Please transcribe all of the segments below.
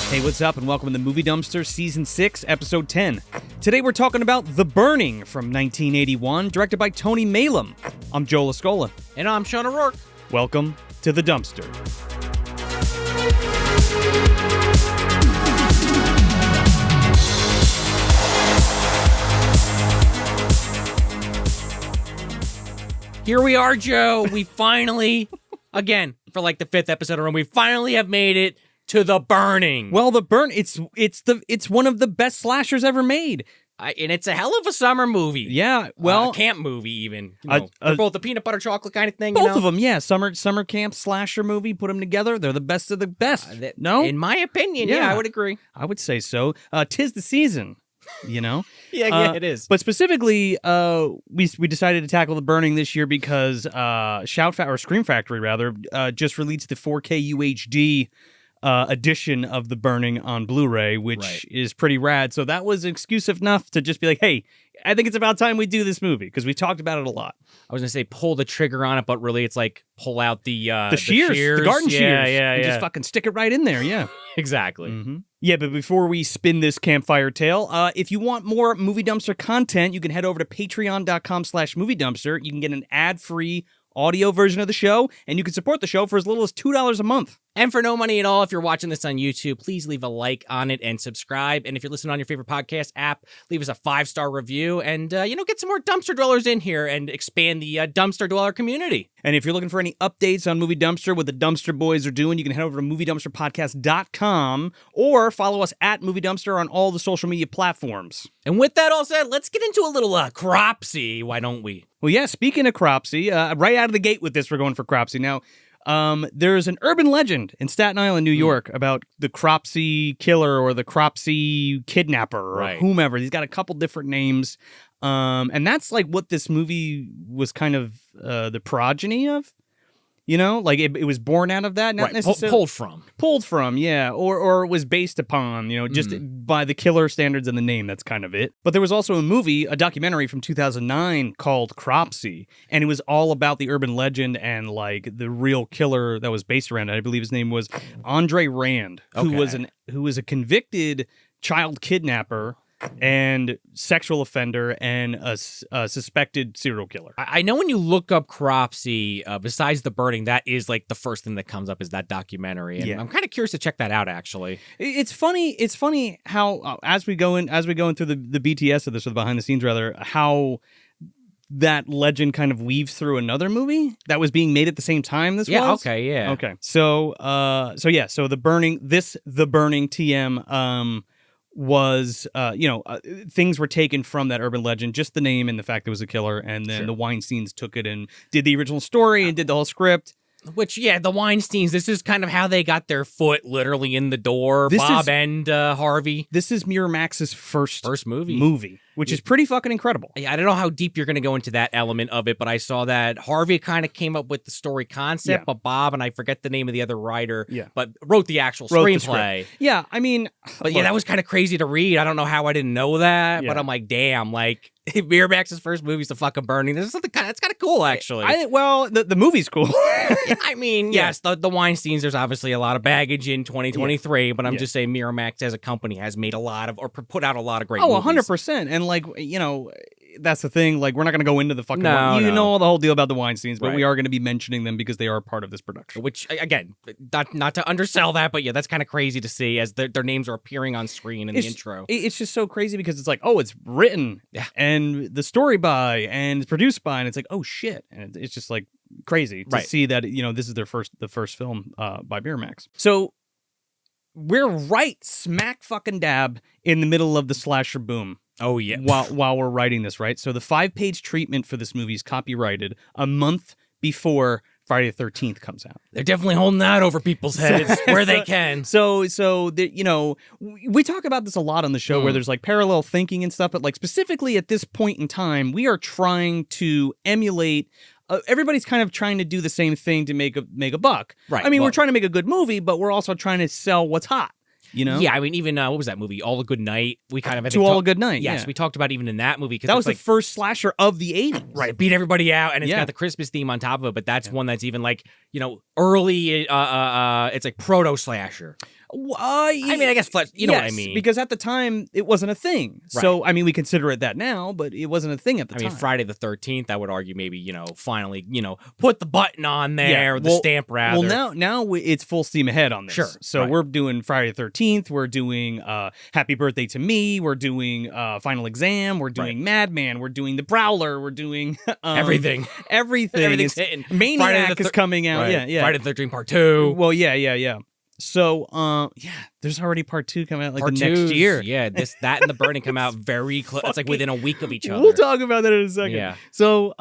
Hey, what's up, and welcome to the Movie Dumpster Season 6, Episode 10. Today we're talking about The Burning from 1981, directed by Tony Maylam. I'm Joe Lascola. And I'm Sean O'Rourke. Welcome to The Dumpster. Here we are, Joe. We finally, again, for like the 5th episode in a row, we finally have made it to The Burning. Well, The Burn, it's one of the best slashers ever made. And it's a hell of a summer movie. Yeah, well, a camp movie even. They're both the peanut butter chocolate kind of thing. Both of them, yeah. Summer camp slasher movie. Put them together. They're the best of the best. No, in my opinion, yeah, I would agree. I would say so. 'Tis the season. You know? yeah, it is. But specifically, we decided to tackle The Burning this year because Scream Factory rather just released the 4K UHD edition of The Burning on Blu-ray, which is pretty rad. So that was excuse enough to just be like, hey, I think it's about time we do this movie because we talked about it a lot. I was gonna say pull the trigger on it, but really it's like pull out the shears, the garden shears, and just fucking stick it right in there. Yeah, exactly. Mm-hmm. Yeah, but before we spin this campfire tale, if you want more Movie Dumpster content, you can head over to patreon.com/Movie Dumpster. You can get an ad-free audio version of the show, and you can support the show for as little as $2 a month. And for no money at all, if you're watching this on YouTube, please leave a like on it and subscribe. And if you're listening on your favorite podcast app, leave us a 5-star review and, get some more dumpster dwellers in here and expand the dumpster dweller community. And if you're looking for any updates on Movie Dumpster, what the Dumpster Boys are doing, you can head over to MovieDumpsterPodcast.com or follow us at Movie Dumpster on all the social media platforms. And with that all said, let's get into a little Cropsy, why don't we? Well, yeah, speaking of Cropsy, right out of the gate with this, we're going for Cropsy. Now, there's an urban legend in Staten Island, New York, about the Cropsy killer or the Cropsy kidnapper or whomever. He's got a couple different names. And that's like what this movie was kind of the progeny of. You know, like it was born out of that, not necessarily pulled from, yeah, or it was based upon, just by the killer standards and the name. That's kind of it. But there was also a documentary from 2009 called Cropsy, and it was all about the urban legend and like the real killer that was based around it. I believe his name was Andre Rand, who was a convicted child kidnapper and sexual offender and a suspected serial killer. I know when you look up Cropsy, besides The Burning, that is like the first thing that comes up is that documentary. And I'm kind of curious to check that out, actually. It's funny how as we go in through the BTS of this, or the behind the scenes rather, how that legend kind of weaves through another movie that was being made at the same time this was. Okay. So The Burning TM was things were taken from that urban legend, just the name and the fact there was a killer, and then the Weinsteins took it and did the original story and did the whole script. Which, the Weinsteins, this is kind of how they got their foot literally in the door, Bob and Harvey. This is Miramax's first movie. Which is pretty fucking incredible. I don't know how deep you're going to go into that element of it, but I saw that Harvey kind of came up with the story concept, but Bob, and I forget the name of the other writer, but wrote the actual screenplay. Yeah, I mean... But that was kind of crazy to read. I don't know how I didn't know that, but I'm like, damn, like... Miramax's first movie is The fucking Burning. There's something that's kind of cool, actually. The movie's cool. I mean, yes, the Weinsteins, there's obviously a lot of baggage in 2023, but I'm just saying Miramax as a company has made a lot of, or put out a lot of great movies. 100%. And like, that's the thing. Like, we're not going to go into the fucking... know the whole deal about the Weinsteins, but we are going to be mentioning them because they are part of this production. Which, again, not to undersell that, but that's kind of crazy to see as their names are appearing on screen in the intro. It's just so crazy because it's like, it's written and the story by and it's produced by, and it's like, oh shit. And it's just like crazy to see that, this is the first film by Miramax. So we're right smack fucking dab in the middle of the slasher boom. Oh, yeah. While we're writing this, right? So the 5-page treatment for this movie is copyrighted a month before Friday the 13th comes out. They're definitely holding that over people's heads where they can. So we talk about this a lot on the show where there's like parallel thinking and stuff, but like specifically at this point in time, we are trying to emulate. Everybody's kind of trying to do the same thing to make a buck. Right. I mean, we're trying to make a good movie, but we're also trying to sell what's hot. Yeah, I mean, even, what was that movie? All a Good Night? We kind of... All a Good Night, Yes, we talked about even in that movie. That was the first slasher of the 80s. Right, it beat everybody out, and it's got the Christmas theme on top of it, but that's one that's even like, early, it's like proto-slasher. I mean, I guess flesh. You know what I mean? Because at the time it wasn't a thing. Right. So I mean, we consider it that now, but it wasn't a thing at the time. I mean, Friday the 13th. I would argue maybe finally put the button on there, the stamp rather. Well, now it's full steam ahead on this. Sure. So we're doing Friday the 13th. We're doing Happy Birthday to Me. We're doing Final Exam. We're doing Madman. We're doing The Prowler. We're doing everything. Everything's hitting. Maniac is coming out. Right. Yeah. Friday the 13th Part 2. Well, yeah. So, there's already part 2 coming out the next year. Yeah, that and The Burning come out very close. It's like within a week of each other. We'll talk about that in a second. Yeah. So,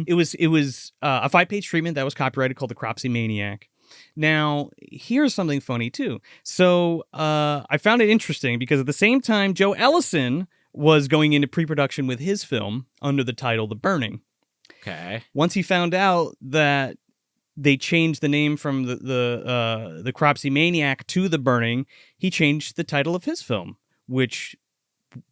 it was a 5-page treatment that was copyrighted called The Cropsy Maniac. Now, here's something funny too. So, I found it interesting because at the same time, Joe Ellison was going into pre-production with his film under the title The Burning. Okay. Once he found out that they changed the name from the Cropsy Maniac to The Burning, he changed the title of his film, which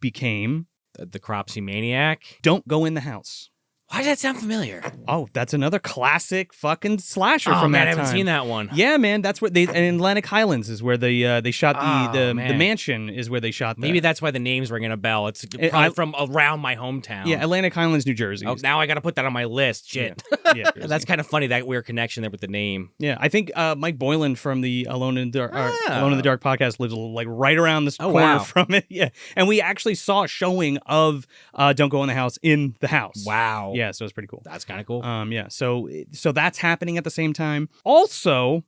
became The Cropsy Maniac. Don't Go in the House. Why does that sound familiar? Oh, that's another classic fucking slasher man, from that time. I haven't seen that one. Yeah, man, that's where and Atlantic Highlands is where they shot the mansion is where they shot that. Maybe that's why the name's ringing a bell. It's probably from around my hometown. Yeah, Atlantic Highlands, New Jersey. Oh, now I got to put that on my list. Shit. Yeah, that's kind of funny, that weird connection there with the name. Yeah, I think Mike Boylan from the Alone in the Dark podcast lives like right around this corner from it. Yeah, and we actually saw a showing of Don't Go in the House in the house. Wow. Yeah, so it's pretty cool. That's kind of cool. Yeah, so that's happening at the same time. Also,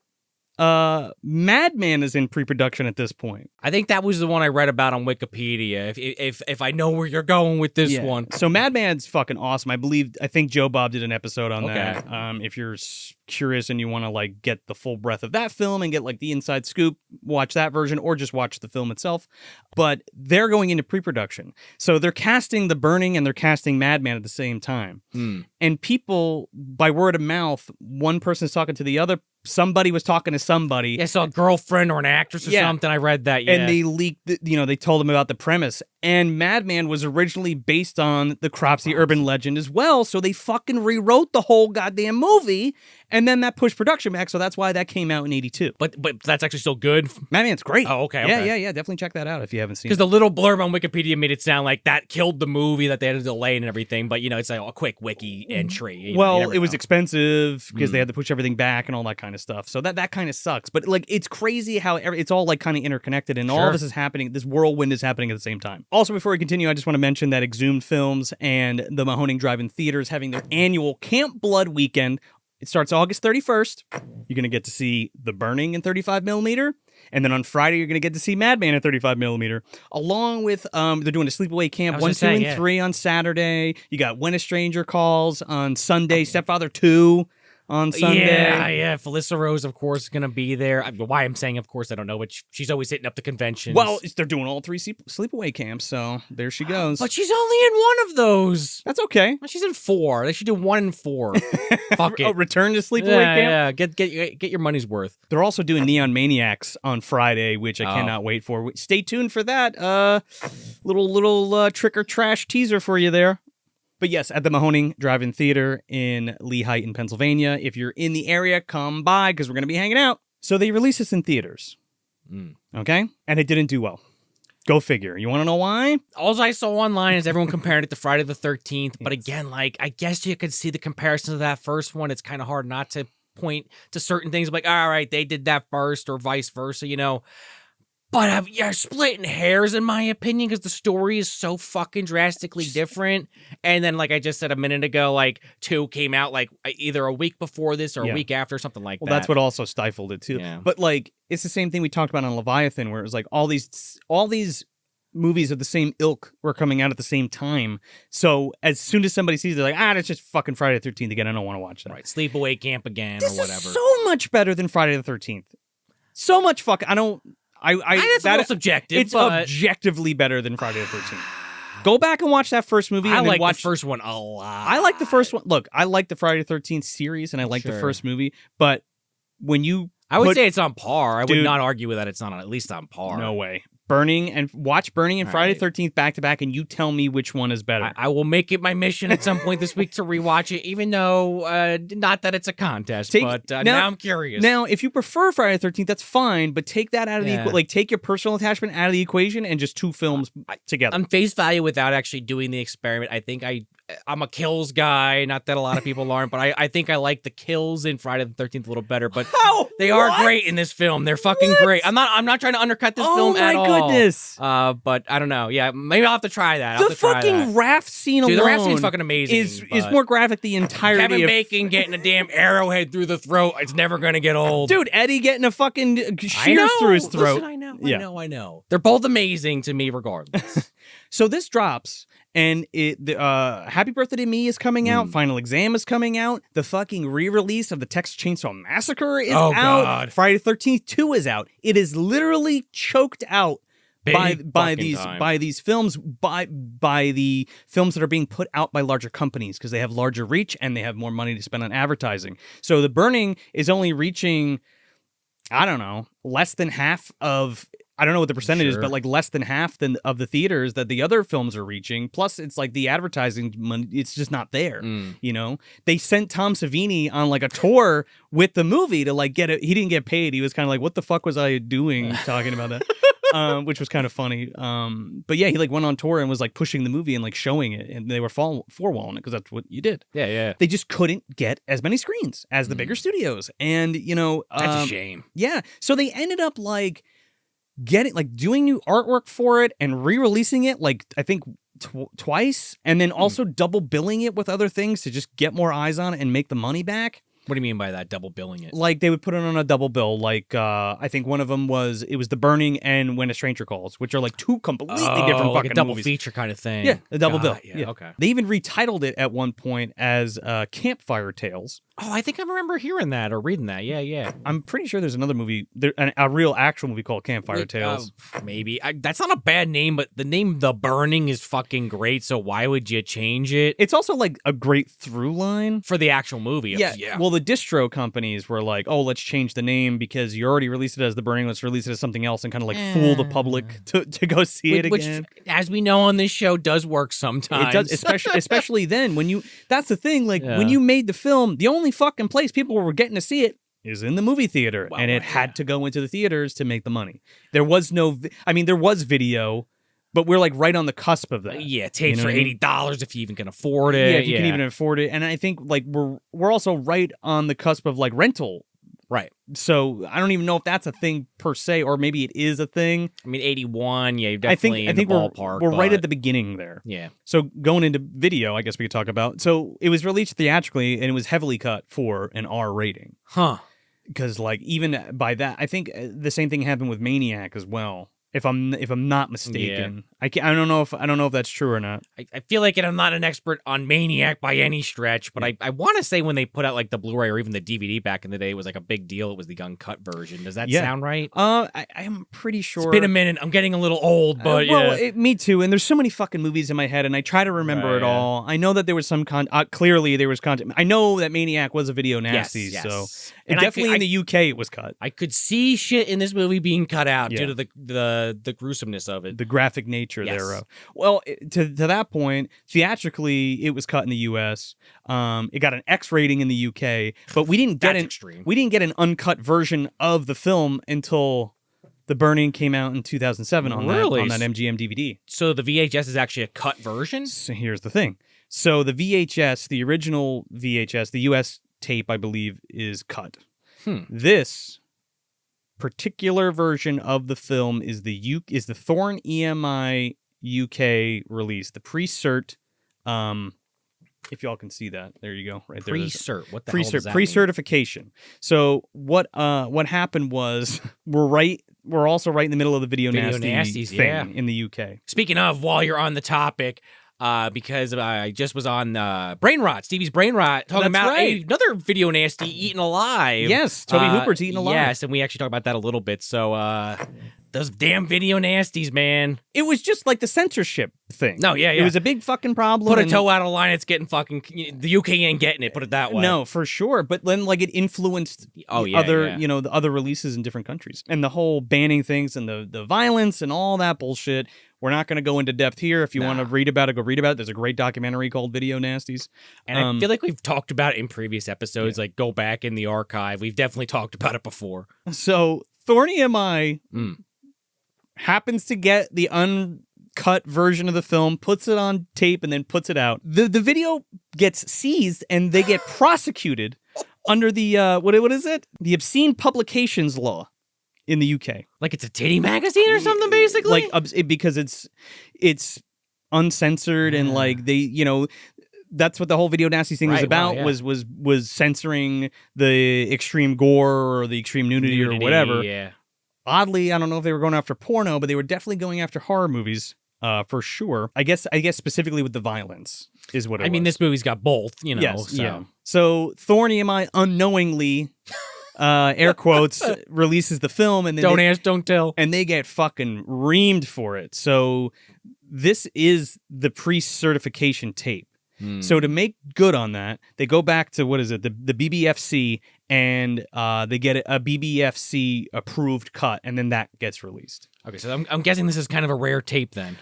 Madman is in pre-production at this point. I think that was the one I read about on Wikipedia. If I know where you're going with this one. So Madman's fucking awesome. I think Joe Bob did an episode on that. If you're curious and you want to like get the full breadth of that film and get like the inside scoop, watch that version or just watch the film itself. But they're going into pre-production. So they're casting The Burning and they're casting Madman at the same time. And people, by word of mouth, one person's talking to the other. Somebody was talking to somebody. Yeah, so a girlfriend or an actress or something. I read that, And they leaked, they told them about the premise. And Madman was originally based on the Cropsy urban legend as well. So they fucking rewrote the whole goddamn movie. And then that pushed production back. So that's why that came out in 82. But that's actually still good? Madman's great. Oh, okay. Yeah. Definitely check that out if you haven't seen it. Because the little blurb on Wikipedia made it sound like that killed the movie, that they had to delay and everything. But, it's like a quick wiki entry. Well, it was expensive because they had to push everything back and all that kind of stuff. So that kind of sucks. But like, it's crazy how it's all like kind of interconnected and all this is happening. This whirlwind is happening at the same time. Also, before we continue, I just want to mention that Exhumed Films and the Mahoning Drive-In Theater is having their annual Camp Blood weekend. It starts August 31st. You're going to get to see The Burning in 35mm. And then on Friday, you're going to get to see Madman in 35mm. Along with, they're doing a sleepaway camp 1, 2, and 3 on Saturday. You got When a Stranger Calls on Sunday. Stepfather 2 on Sunday. Yeah. Felissa Rose, of course, is going to be there. Why I'm saying, of course, I don't know, but she's always hitting up the conventions. Well, they're doing all 3 sleepaway camps, so there she goes. But she's only in one of those. That's okay. Well, she's in 4. They should do 1 and 4. Fuck it. Oh, return to sleepaway camp? Yeah, get your money's worth. They're also doing Neon Maniacs on Friday, which I cannot wait for. Stay tuned for that. Little trick or trash teaser for you there. But yes, at the Mahoning Drive-In Theater in Lehigh in Pennsylvania. If you're in the area, come by because we're going to be hanging out. So they released this in theaters. Okay? And it didn't do well. Go figure. You want to know why? All I saw online is everyone comparing it to Friday the 13th. But again, like, I guess you could see the comparison to that first one. It's kind of hard not to point to certain things like, all right, they did that first or vice versa, But you're splitting hairs, in my opinion, because the story is so fucking drastically different. And then, like I just said a minute ago, like 2 came out like either a week before this or a week after, something like that. Well, that's what also stifled it too. Yeah. But like, it's the same thing we talked about on Leviathan, where it was like all these movies of the same ilk were coming out at the same time. So as soon as somebody sees it, they're like, that's just fucking Friday the 13th again. I don't want to watch that. Right, Sleepaway Camp again this or whatever. Is so much better than Friday the 13th. So much fucking. That's a little subjective. It's objectively better than Friday the 13th. Go back and watch that first movie. I and like watch the first one a lot. I like the first one. Look, I like the Friday the 13th series, and I like the first movie. But when you, I would say it's on par. I would not argue with that. It's not at least on par. No way. Burning and Friday right. the 13th back to back, and you tell me which one is better. I will make it my mission at some point this week to rewatch it, even though not that it's a contest, but now I'm curious. Now, if you prefer Friday the 13th, that's fine, but take that out of the take your personal attachment out of the equation and just two films together. On face value, without actually doing the experiment, I think I'm a kills guy. Not that a lot of people aren't, but I think I like the kills in Friday the 13th a little better. But they are great in this film. They're fucking great. I'm not trying to undercut this film at all. Oh my goodness. But I don't know. Yeah, maybe I'll have to try that. The fucking raft scene alone. Dude, the raft scene's fucking amazing. Is more graphic the entirety Kevin of Bacon getting a damn arrowhead through the throat. It's never gonna get old. Dude, Eddie getting a fucking shears through his throat. Listen, I know. They're both amazing to me regardless. So this drops, and Happy Birthday to Me is coming out. Final Exam is coming out. The fucking re-release of the Texas Chainsaw Massacre is out. God. Friday the 13th 2 is out. It is literally choked out by these films, by the films that are being put out by larger companies because they have larger reach and they have more money to spend on advertising. So The Burning is only reaching, I don't know, less than half of, I don't know what the percentage is, but like less than half of the theaters that the other films are reaching. Plus, it's like the advertising money, it's just not there. You know, they sent Tom Savini on like a tour with the movie to like get it. He didn't get paid. He was kind of like, what the fuck was I doing talking about that? Which was kind of funny. But yeah, he like went on tour and was like pushing the movie and like showing it, and they were four-walling it because that's what you did. Yeah. They just couldn't get as many screens as the bigger studios, and you know, that's a shame. Yeah, so they ended up like doing new artwork for it and re-releasing it like I think twice, and then also double billing it with other things to just get more eyes on it and make the money back. What do you mean by that, double billing it? Like they would put it on a double bill. Like I think one of them was The Burning and When a Stranger Calls, which are like two completely different fucking like a double movies. Feature kind of thing. Yeah, a double bill. Yeah, okay. They even retitled it at one point as Campfire Tales. Oh, I think I remember hearing that or reading that. Yeah. I'm pretty sure there's another movie, a real actual movie called Campfire Tales. Maybe. That's not a bad name, but the name The Burning is fucking great, so why would you change it? It's also like a great through line. For the actual movie. Yeah. Well, the distro companies were like, oh, let's change the name because you already released it as The Burning. Let's release it as something else and kind of like fool the public to go see it again. Which, as we know on this show, does work sometimes. It does, especially then when you, that's the thing, like when you made the film, the only fucking place people were getting to see it is in the movie theater, and it had to go into the theaters to make the money. There was there was video, but we're like right on the cusp of that. Tapes for $80 if you even can afford it. Yeah, if you can even afford it. And I think like we're also right on the cusp of like rental. Right. So I don't even know if that's a thing per se, or maybe it is a thing. I mean, 81, you're definitely in the ballpark. We're right at the beginning there. Yeah. So going into video, I guess we could talk about. So it was released theatrically, and it was heavily cut for an R rating. Huh. Because like even by that, I think the same thing happened with Maniac as well. If I'm not mistaken, I don't know if that's true or not. I feel like I'm not an expert on Maniac by any stretch, but I want to say when they put out like the Blu-ray or even the DVD back in the day, it was like a big deal. It was the uncut version. Does that sound right? I'm pretty sure. It's been a minute. I'm getting a little old, but me too. And there's so many fucking movies in my head, and I try to remember it all. I know that there was some clearly there was content. I know that Maniac was a video nasty, so and definitely in the UK it was cut. I could see shit in this movie being cut out due to the gruesomeness of it, the graphic nature thereof. Well, to that point, theatrically it was cut in the US. It got an X rating in the UK, but we didn't get an uncut version of the film until The Burning came out in 2007 on that MGM DVD. So the VHS is actually a cut version? So here's the thing. So the VHS, the original VHS, the US tape, I believe, is cut. This particular version of the film is the Thorn EMI UK release, the pre-cert. If y'all can see that, there you go, right there. Pre-cert, what the hell does that pre-certification. mean? So what happened was we're also right in the middle of the video nasty thing in the UK. Speaking of, while you're on the topic. Because I just was on Brain Rot, Stevie's Brain Rot, talking about another video nasty, Eaten Alive. Yes, Toby Hooper's Eaten Alive. Yes, and we actually talked about that a little bit. So Those damn video nasties, man. It was just like the censorship thing. No, yeah. It was a big fucking problem. Put a toe out of line, it's getting fucking... The UK ain't getting it, put it that way. No, for sure. But then, like, it influenced the other releases in different countries. And the whole banning things and the violence and all that bullshit. We're not going to go into depth here. If you want to read about it, go read about it. There's a great documentary called Video Nasties. And I feel like we've talked about it in previous episodes. Like, go back in the archive. We've definitely talked about it before. So, Thorny M.I. happens to get the uncut version of the film, puts it on tape, and then puts it out. The video gets seized, and they get prosecuted under the, what is it? The Obscene Publications Law in the UK. Like it's a titty magazine or something, basically? Like, because it's uncensored, and like they, that's what the whole Video Nasty thing was about, was censoring the extreme gore or the extreme nudity or whatever. Yeah. Oddly, I don't know if they were going after porno, but they were definitely going after horror movies, for sure. I guess specifically with the violence is what it was. I mean, this movie's got both, Yes, so. yeah. So Thorny and I unknowingly, air quotes, releases the film, and then don't ask, don't tell, and they get fucking reamed for it. So this is the pre-certification tape. So to make good on that, they go back to, what is it, the BBFC, and they get a BBFC approved cut, and then that gets released. Okay, so I'm guessing this is kind of a rare tape then.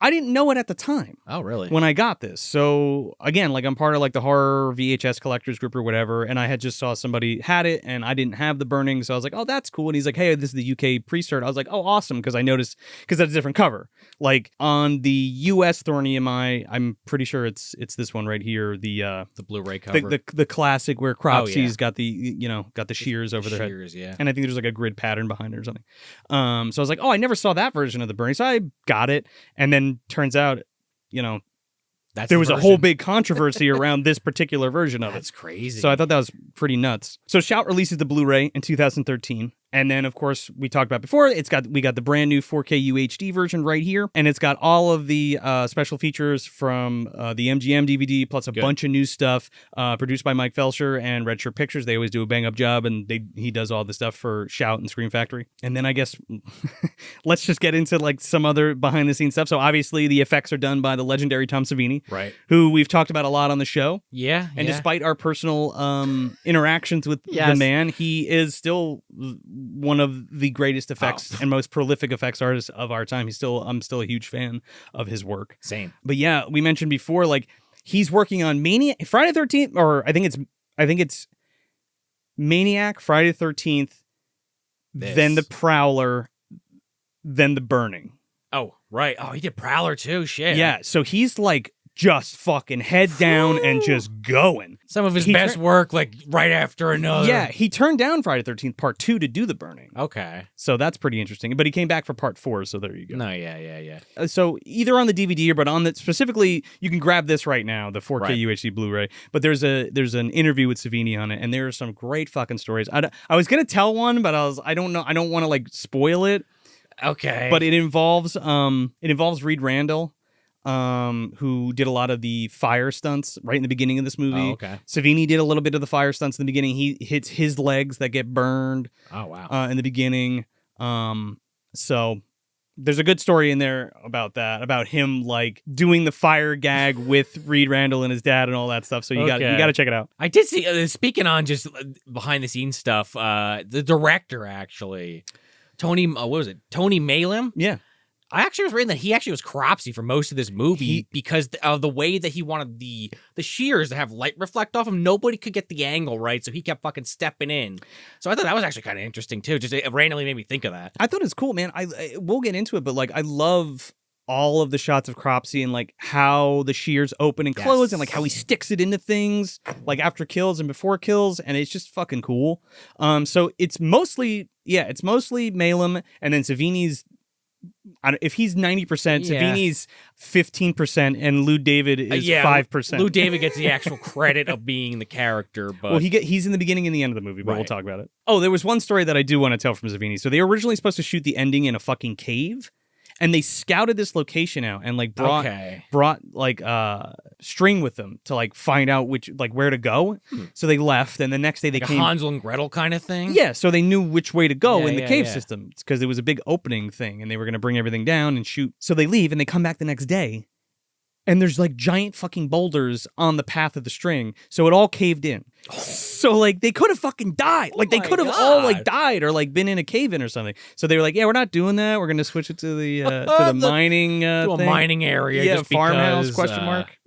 I didn't know it at the time. Oh, really? When I got this. So, again, like, I'm part of, like, the horror VHS collectors group or whatever, and I had just saw somebody had it, and I didn't have the burning, so I was like, oh, that's cool. And he's like, hey, this is the UK pre-cert. I was like, oh, awesome, because I noticed, because that's a different cover. Like, on the US Thorny MI, I'm pretty sure it's this one right here, the Blu-ray cover. The classic where Cropsy's got the, got the shears over their head. Shears, yeah. And I think there's, like, a grid pattern behind it or something. So I was like, oh, I never saw that version of the burning, so I got it, and then turns out, there was a whole big controversy around this particular version of it. That's crazy. So I thought that was pretty nuts. So Shout releases the Blu-ray in 2013. And then, of course, we talked about before, we got the brand new 4K UHD version right here. And it's got all of the special features from the MGM DVD, plus a bunch of new stuff produced by Mike Felsher and Red Shirt Pictures. They always do a bang-up job, and he does all the stuff for Shout and Scream Factory. And then I guess let's just get into like some other behind-the-scenes stuff. So obviously the effects are done by the legendary Tom Savini, right? Who we've talked about a lot on the show. Yeah. And despite our personal interactions with the man, he is still one of the greatest effects and most prolific effects artists of our time. I'm still a huge fan of his work. Same. But yeah, we mentioned before, like, he's working on Maniac, Friday the 13th, or I think it's Maniac, Friday the 13th, then the Prowler, then the Burning. Oh, right. Oh, he did Prowler too. Shit. Yeah. So he's like just fucking head down and just going. Some of his best work, like right after another. Yeah, he turned down Friday the 13th Part 2 to do The Burning. Okay. So that's pretty interesting. But he came back for Part 4, so there you go. No, yeah. So either on the DVD or, but on the, specifically, you can grab this right now, the 4K UHD Blu-ray. But there's an interview with Savini on it, and there are some great fucking stories. I was going to tell one, but I don't know. I don't want to like spoil it. Okay. But it involves Reed Randall, who did a lot of the fire stunts right in the beginning of this movie. Oh, okay. Savini did a little bit of the fire stunts in the beginning. He hits his legs that get burned. Oh, wow. In the beginning. So there's a good story in there about that, about him like doing the fire gag with Reed Randall and his dad and all that stuff. So you got to check it out. I did see, speaking on just behind the scenes stuff, the director actually, Tony Maylim? Yeah. I actually was reading that he actually was Cropsy for most of this movie because of the way that he wanted the shears to have light reflect off him. Nobody could get the angle right, so he kept fucking stepping in. So I thought that was actually kind of interesting too. Just it randomly made me think of that. I thought it's cool, man. We'll get into it, but like I love all of the shots of Cropsy and like how the shears open and close and like how he sticks it into things like after kills and before kills, and it's just fucking cool. So it's mostly Maylim, and then Savini's. If he's 90%, Savini's 15%, and Lou David is 5%. Lou David gets the actual credit of being the character, but well, he's in the beginning and the end of the movie, but we'll talk about it. Oh, there was one story that I do want to tell from Savini. So they were originally supposed to shoot the ending in a fucking cave, and they scouted this location out and like brought like string with them to like find out where to go. So they left, and the next day they like came. A Hansel and Gretel kind of thing. Yeah, so they knew which way to go in the cave yeah. system because it was a big opening thing, and they were going to bring everything down and shoot. So they leave, and they come back the next day, and there's like giant fucking boulders on the path of the string, so it all caved in. So like they could have fucking died. Like they could have all like died or like been in a cave in or something. So they were like, yeah, we're not doing that. We're going to switch it to the mining to a thing. mining area. Yeah, just farmhouse because, question mark.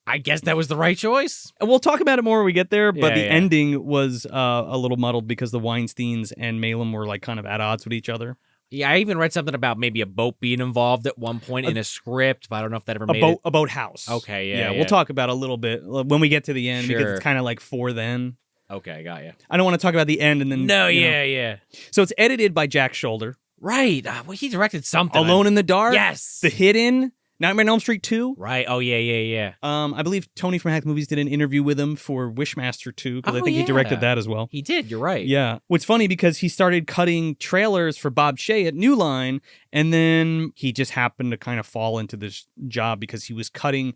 I guess that was the right choice. We'll talk about it more when we get there, but the Yeah. ending was a little muddled because the Weinsteins and Malum were like kind of at odds with each other. Yeah, I even read something about maybe a boat being involved at one point in a script, but I don't know if that ever made it. A boat house. Okay, yeah. We'll talk about it a little bit when we get to the end because it's kind of like for then. Okay, got you. I don't want to talk about the end and then. No, you know. yeah. So it's edited by Jack Shoulder. Right. Well, he directed something. Alone in the Dark. Yes. The Hidden. Nightmare on Elm Street 2. Right. Oh, yeah. I believe Tony from Hack Movies did an interview with him for Wishmaster 2 because I think he directed that as well. He did. You're right. Yeah. What's funny because he started cutting trailers for Bob Shea at New Line, and then he just happened to kind of fall into this job because he was cutting,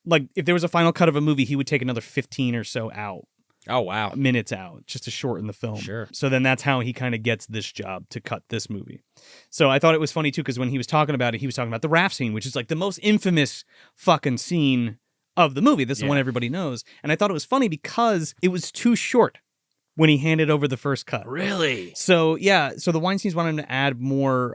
like, if there was a final cut of a movie, he would take another 15 or so out. Oh, wow. Minutes out just to shorten the film. Sure. So then that's how he kind of gets this job to cut this movie. So I thought it was funny too because when he was talking about it, he was talking about the raft scene, which is like the most infamous fucking scene of the movie. This is the one everybody knows. And I thought it was funny because it was too short when he handed over the first cut. Really? So yeah, so the Weinsteins wanted him to add more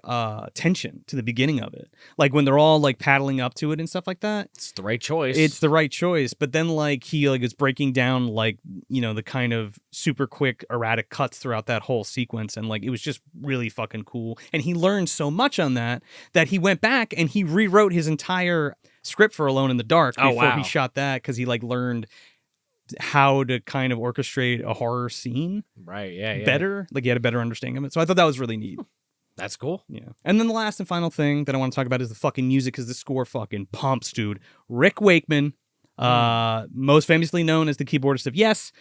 tension to the beginning of it. Like when they're all like paddling up to it and stuff like that. It's the right choice. It's the right choice. But then like he like is breaking down like, you know, the kind of super quick erratic cuts throughout that whole sequence. And like it was just really fucking cool. And he learned so much on that he went back and he rewrote his entire script for Alone in the Dark before he shot that because he like learned how to kind of orchestrate a horror scene better. Like he had a better understanding of it. So I thought that was really neat. That's cool. Yeah. And then the last and final thing that I want to talk about is the fucking music because the score fucking pumps, dude. Rick Wakeman, most famously known as the keyboardist of Yes.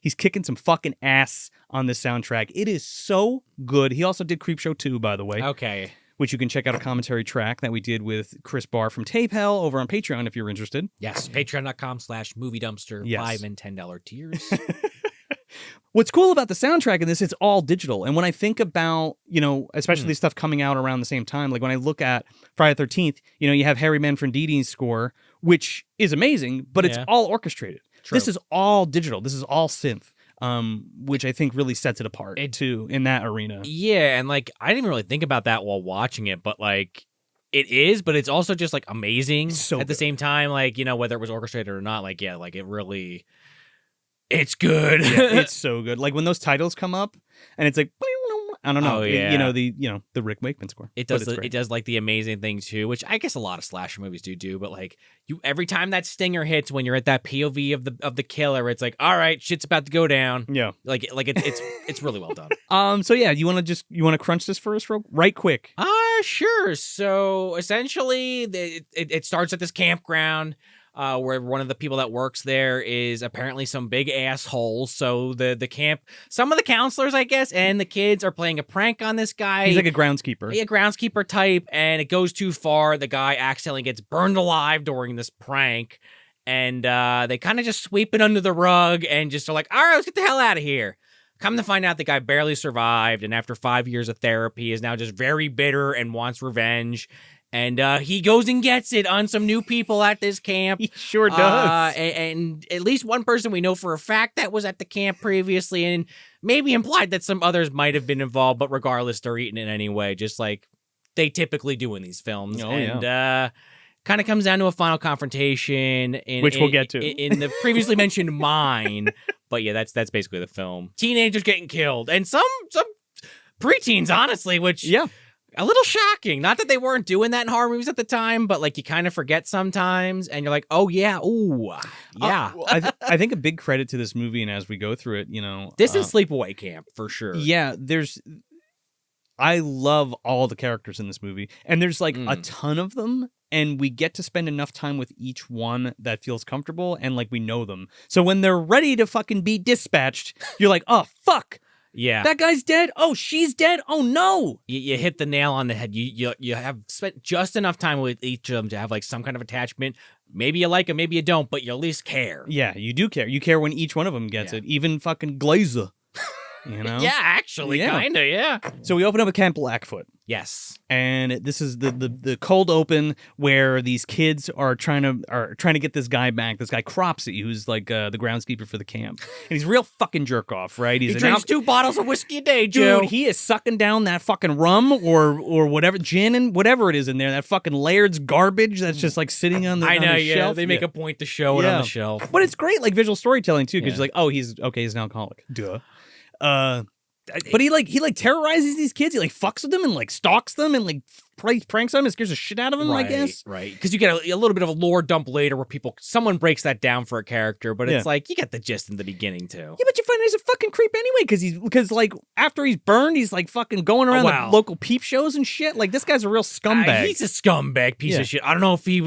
He's kicking some fucking ass on this soundtrack. It is so good. He also did Creepshow 2, by the way. Okay. Which you can check out a commentary track that we did with Chris Barr from Tape Hell over on Patreon if you're interested. Yes, patreon.com/moviedumpster, yes. $5 and $10 tiers. What's cool about the soundtrack in this, it's all digital. And when I think about, you know, especially stuff coming out around the same time, like when I look at Friday the 13th, you know, you have Harry Manfredi's score, which is amazing, but it's all orchestrated. True. This is all digital. This is all synth. Which I think really sets it apart too in that arena. Yeah, and like I didn't even really think about that while watching it, but like it is, but it's also just like amazing at the same time. Like, you know, whether it was orchestrated or not, like like it really, it's good. Yeah, it's so good. Like when those titles come up and it's like, I don't know. Oh, yeah. The Rick Wakeman score. It does. It does like the amazing thing too, which I guess a lot of slasher movies do. But like every time that stinger hits, when you're at that POV of the killer, it's like, all right, shit's about to go down. Yeah. Like it's really well done. So yeah, you want to crunch this for us, right quick? Sure. So essentially, it starts at this campground. Where one of the people that works there is apparently some big asshole. So the camp, some of the counselors, I guess, and the kids are playing a prank on this guy. He's like a groundskeeper. A groundskeeper type, and it goes too far. The guy accidentally gets burned alive during this prank, and they kind of just sweep it under the rug and just are like, all right, let's get the hell out of here. Come to find out, the guy barely survived, and after 5 years of therapy is now just very bitter and wants revenge. And he goes and gets it on some new people at this camp. He sure does. And at least one person we know for a fact that was at the camp previously, and maybe implied that some others might have been involved, but regardless, they're eating it anyway, just like they typically do in these films. Kind of comes down to a final confrontation. Which we'll get to. In the previously mentioned mine. But yeah, that's basically the film. Teenagers getting killed. And some preteens, honestly, which... Yeah. A little shocking. Not that they weren't doing that in horror movies at the time, but like you kind of forget sometimes, and you're like, "Oh yeah, ooh, yeah." I think a big credit to this movie, and as we go through it, you know, this is Sleepaway Camp for sure. Yeah, I love all the characters in this movie, and there's like a ton of them, and we get to spend enough time with each one that feels comfortable, and like we know them. So when they're ready to fucking be dispatched, you're like, "Oh fuck." Yeah. That guy's dead. Oh, she's dead. Oh, no. You hit the nail on the head. You have spent just enough time with each of them to have like some kind of attachment. Maybe you like them, maybe you don't, but you at least care. Yeah, you do care. You care when each one of them gets it. Even fucking Glazer. You know? Yeah, actually, kinda, yeah. So we open up at Camp Blackfoot. Yes. And this is the cold open where these kids are trying to get this guy back, this guy Cropsy, who's like the groundskeeper for the camp. And he's a real fucking jerk off, right? He drinks 2 bottles of whiskey a day, Joe. Dude, he is sucking down that fucking rum or whatever, gin and whatever it is in there, that fucking Laird's garbage that's just like sitting on the shelf. They make a point to show it on the shelf. But it's great, like visual storytelling too, because like, oh, he's an alcoholic. Duh. But he terrorizes these kids. He like fucks with them and like stalks them and like pranks them and scares the shit out of them. I guess. Right. Because you get a little bit of a lore dump later where someone breaks that down for a character, but it's like you get the gist in the beginning too. Yeah, but you find he's a fucking creep anyway because like after he's burned, he's like fucking going around the local peep shows and shit. Like this guy's a real scumbag. He's a scumbag piece of shit. I don't know if he,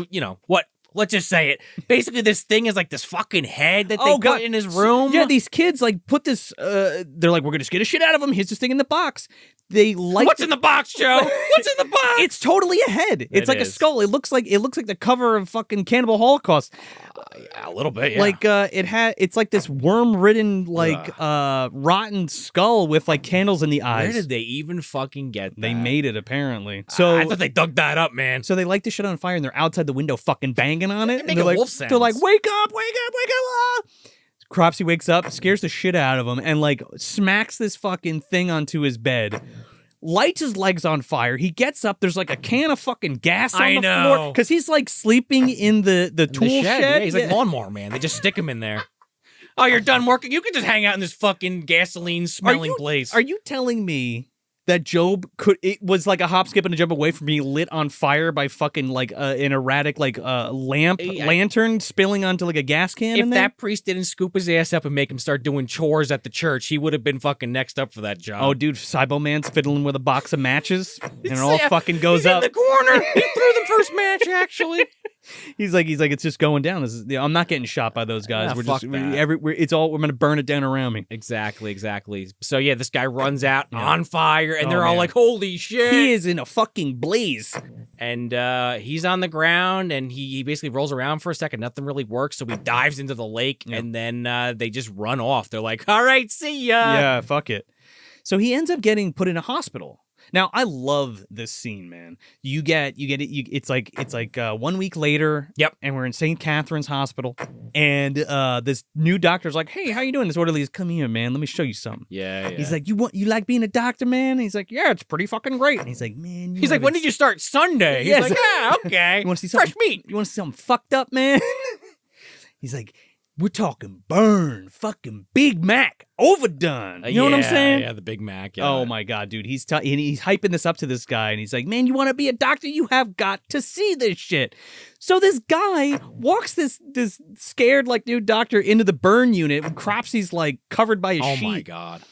what. Let's just say it. Basically, this thing is like this fucking head that they put in his room. Yeah, these kids like put this. They're like, we're gonna scare the shit out of him. Here's this thing in the box. They like. What's in the box, Joe? What's in the box? It's totally a head. It's like a skull. It looks like the cover of fucking Cannibal Holocaust. A little bit, yeah. Like it's like this worm-ridden like rotten skull with like candles in the eyes. Where did they even fucking get that? They made it apparently. So I thought they dug that up, man. So they light the shit on fire and they're outside the window fucking banging on it. They're like wolf sounds. They're like, wake up, wake up, wake up. Ah! Cropsy wakes up, scares the shit out of him, and like smacks this fucking thing onto his bed. Lights his legs on fire. He gets up. There's like a can of fucking gas on the floor because he's like sleeping in the tool shed. Yeah, he's like lawnmower man. They just stick him in there. Oh, you're done working. You can just hang out in this fucking gasoline smelling place. Are you telling me that Job it was like a hop, skip, and a jump away from being lit on fire by fucking like an erratic like lantern spilling onto like a gas can? If that priest didn't scoop his ass up and make him start doing chores at the church, he would have been fucking next up for that job. Oh, dude, Cybo Man's fiddling with a box of matches, and it all fucking goes he's up in the corner. He threw the first match, actually. He's like, it's just going down. I'm not getting shot by those guys. We're gonna burn it down around me. Exactly. So yeah, this guy runs out on fire, and they're all like, "Holy shit!" He is in a fucking blaze, and he's on the ground, and he basically rolls around for a second. Nothing really works, so he dives into the lake, and then they just run off. They're like, "All right, see ya." Yeah, fuck it. So he ends up getting put in a hospital. Now, I love this scene, man. You get it. It's like 1 week later. Yep. And we're in St. Catherine's Hospital, and this new doctor's like, "Hey, how you doing?" This orderly's, "Come here, man. Let me show you something." Yeah. He's like, "You like being a doctor, man?" And he's like, "Yeah, it's pretty fucking great." And he's like, "Man," he's like, "When did you start?" "Sunday." He's like, "Yeah, okay." You want to see something fresh meat? You want to see something fucked up, man? He's like, "We're talking burn, fucking Big Mac, overdone." You know what I'm saying? Yeah, the Big Mac. Yeah. Oh my god, dude, he's hyping this up to this guy, and he's like, "Man, you want to be a doctor? You have got to see this shit." So this guy walks this scared like new doctor into the burn unit when Cropsy's like covered by a sheet. Oh my god.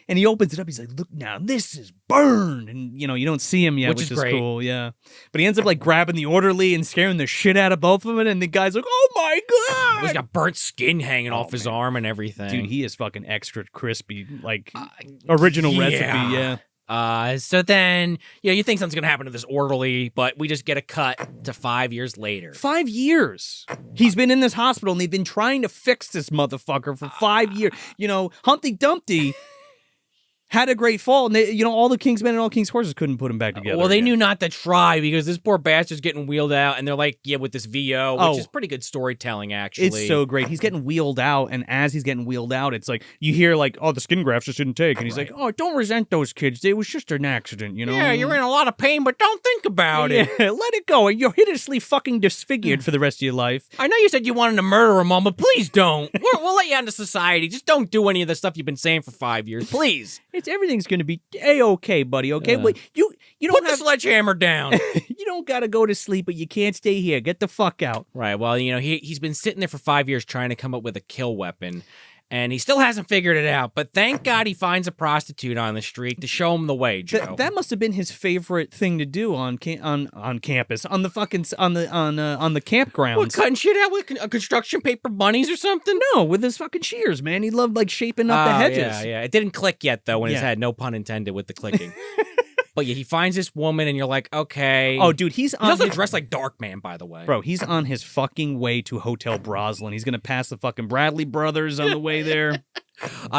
And he opens it up. He's like, "Look now, this is burned." And, you don't see him yet, which is great. cool. Yeah. But he ends up, like, grabbing the orderly and scaring the shit out of both of them. And the guy's like, "Oh, my God." He's got burnt skin hanging off his arm and everything. Dude, he is fucking extra crispy. Like, original recipe. Yeah. So then, you think something's going to happen to this orderly, but we just get a cut to 5 years later. 5 years. He's been in this hospital, and they've been trying to fix this motherfucker for 5 years. Humpty Dumpty had a great fall, and they, all the King's Men and all King's Horses couldn't put him back together. Well, they knew not to try because this poor bastard's getting wheeled out, and they're like, with this VO, which is pretty good storytelling, actually. It's so great. He's getting wheeled out, and as he's getting wheeled out, it's like, you hear like, "Oh, the skin grafts just didn't take," and he's like, "Oh, don't resent those kids. It was just an accident, Yeah, you're in a lot of pain, but don't think about it. Let it go. You're hideously fucking disfigured for the rest of your life." I know you said you wanted to murder him, Mom, but please don't. We'll let you into society. Just don't do any of the stuff you've been saying for 5 years, please. Everything's going to be A-okay, buddy, okay? But you don't put the sledgehammer down. You don't got to go to sleep, but you can't stay here. Get the fuck out. Right. Well, he's been sitting there for 5 years trying to come up with a kill weapon. And he still hasn't figured it out, but thank God he finds a prostitute on the street to show him the way, Joe. That must have been his favorite thing to do on campus, on the fucking on the campgrounds. What, cutting shit out with construction paper bunnies or something? No, with his fucking shears, man. He loved like shaping up the hedges. Yeah. It didn't click yet though in his head. No pun intended with the clicking. But yeah, he finds this woman, and you're like, okay. Oh, dude, he's also dressed like Darkman, by the way. Bro, he's on his fucking way to Hotel Broslin. He's gonna pass the fucking Bradley brothers on the way there.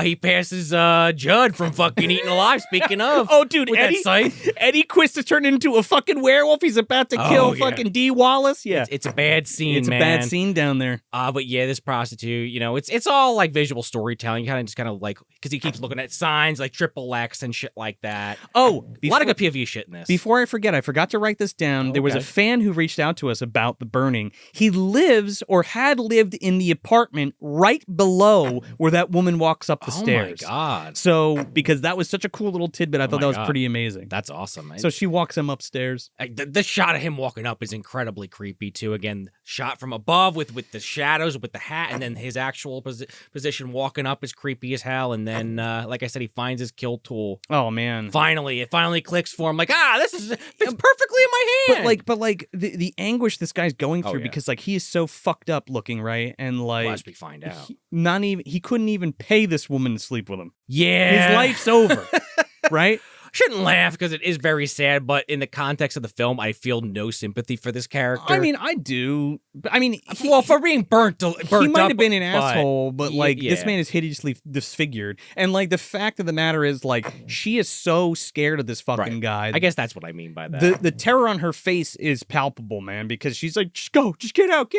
He passes Judd from fucking Eaten Alive, speaking of. Oh, dude, Eddie Quist is turned into a fucking werewolf. He's about to kill fucking Dee Wallace. Yeah. It's a bad scene, It's a bad scene down there. But yeah, this prostitute, it's all like visual storytelling. You kind of like, because he keeps looking at signs like Triple X and shit like that. Oh, a lot of good POV shit in this. Before I forget, I forgot to write this down. There was a fan who reached out to us about the burning. He lives or had lived in the apartment right below where that woman walks up the stairs. Oh my God. So, because that was such a cool little tidbit, I thought that was pretty amazing. That's awesome. So she walks him upstairs. The shot of him walking up is incredibly creepy too. Again, shot from above with the shadows, with the hat, and then his actual position walking up is creepy as hell. And then, like I said, he finds his kill tool. Oh man! It finally clicks for him. Like, this fits perfectly in my hand. But the anguish this guy's going through because like he is so fucked up looking, right? And like, as we find out, he couldn't even pay this woman to sleep with him. Yeah, his life's over, right? Shouldn't laugh because it is very sad, but in the context of the film, I feel no sympathy for this character. I mean, I do. I mean, for being burnt he might have been an asshole, but like this man is hideously disfigured, and like the fact of the matter is, like she is so scared of this fucking guy. I guess that's what I mean by that. The terror on her face is palpable, man, because she's like, just go, just get out.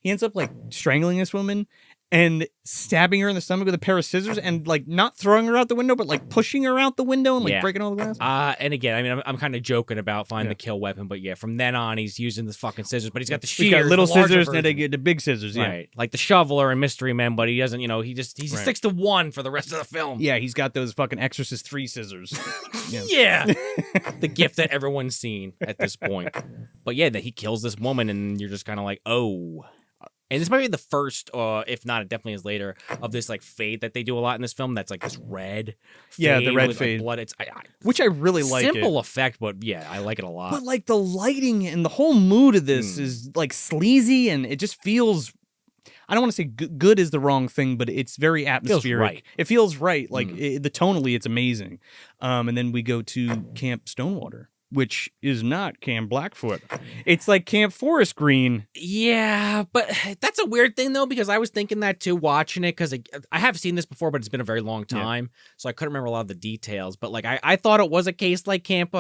He ends up like strangling this woman and stabbing her in the stomach with a pair of scissors, and like not throwing her out the window, but like pushing her out the window and like breaking all the glass. And again, I mean, I'm kind of joking about finding the kill weapon, but yeah, from then on, he's using this fucking scissors, but he's got the shears, he's got little scissors, and then they get the big scissors, right? Like the shoveler in Mystery Men, but he doesn't, he sticks to one for the rest of the film. Yeah, he's got those fucking Exorcist 3 scissors. Yeah, the gift that everyone's seen at this point. But yeah, that he kills this woman, and you're just kind of like, oh. And this might be the first, if not, it definitely is later, of this like fade that they do a lot in this film. That's like this red fade. Yeah, the red with, fade. Like, blood. Which I really like. Simple effect, but yeah, I like it a lot. But like the lighting and the whole mood of this is like sleazy, and it just feels. I don't want to say good is the wrong thing, but it's very atmospheric. It feels right. Like the tonally, it's amazing. And then we go to Camp Stonewater, which is not Camp Blackfoot. It's like Camp Forest Green. Yeah, but that's a weird thing, though, because I was thinking that, too, watching it, because I have seen this before, but it's been a very long time, so I couldn't remember a lot of the details. But, like, I thought it was a case like Camp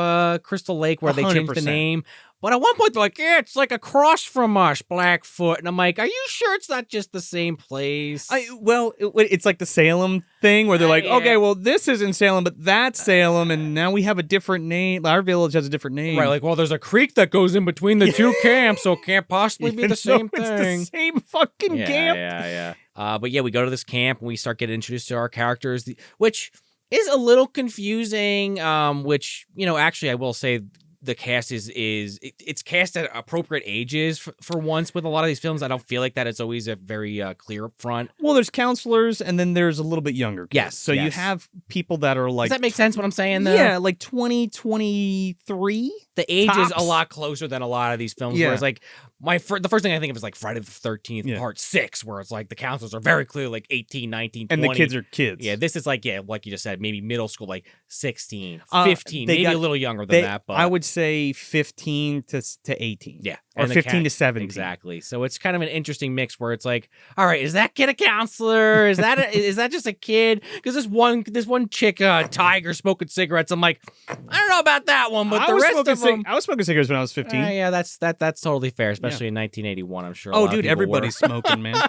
Crystal Lake, where 100%. They changed the name. But at one point, they're like, yeah, it's like across from us, Blackfoot. And I'm like, are you sure it's not just the same place? It's like the Salem thing where they're like, okay, well, this isn't Salem, but that's Salem. And now we have a different name. Our village has a different name. Right, like, well, there's a creek that goes in between the two camps, so it can't possibly be the same thing. It's the same fucking camp. Yeah. But yeah, we go to this camp and we start getting introduced to our characters, which is a little confusing, which, actually, I will say, the cast it's cast at appropriate ages for once with a lot of these films. I don't feel like that is always a very clear up front. Well, there's counselors and then there's a little bit younger kids. Yes. So you have people that are like... Does that make sense what I'm saying though? Yeah, like 20, 23. The age tops. is a lot closer than a lot of these films. Yeah. Whereas like the first thing I think of is like Friday the 13th Part 6, where it's like the counselors are very clearly like 18, 19, 20. And the kids are kids. Yeah, this is like you just said, maybe middle school, like 16, 15, maybe a little younger than that. But I would say 15 to 18. Yeah. Or 15 to 17. Exactly. So it's kind of an interesting mix where it's like, all right, is that kid a counselor? Is that just a kid? Because this one chick, tiger smoking cigarettes. I'm like, I don't know about that one, but the rest of them. I was smoking cigarettes when I was 15. Yeah, that's totally fair, especially in 1981. I'm sure. Oh, dude, everybody's smoking, man.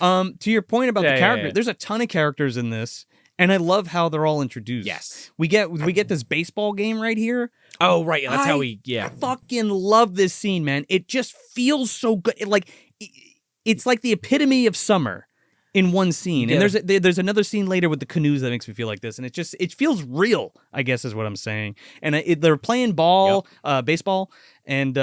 To your point about the character, there's a ton of characters in this. And I love how they're all introduced. Yes. We get this baseball game right here. Oh, right. That's how fucking love this scene, man. It just feels so good. It's like the epitome of summer in one scene. And there's another scene later with the canoes that makes me feel like this. And it feels real, I guess is what I'm saying. And they're playing baseball. and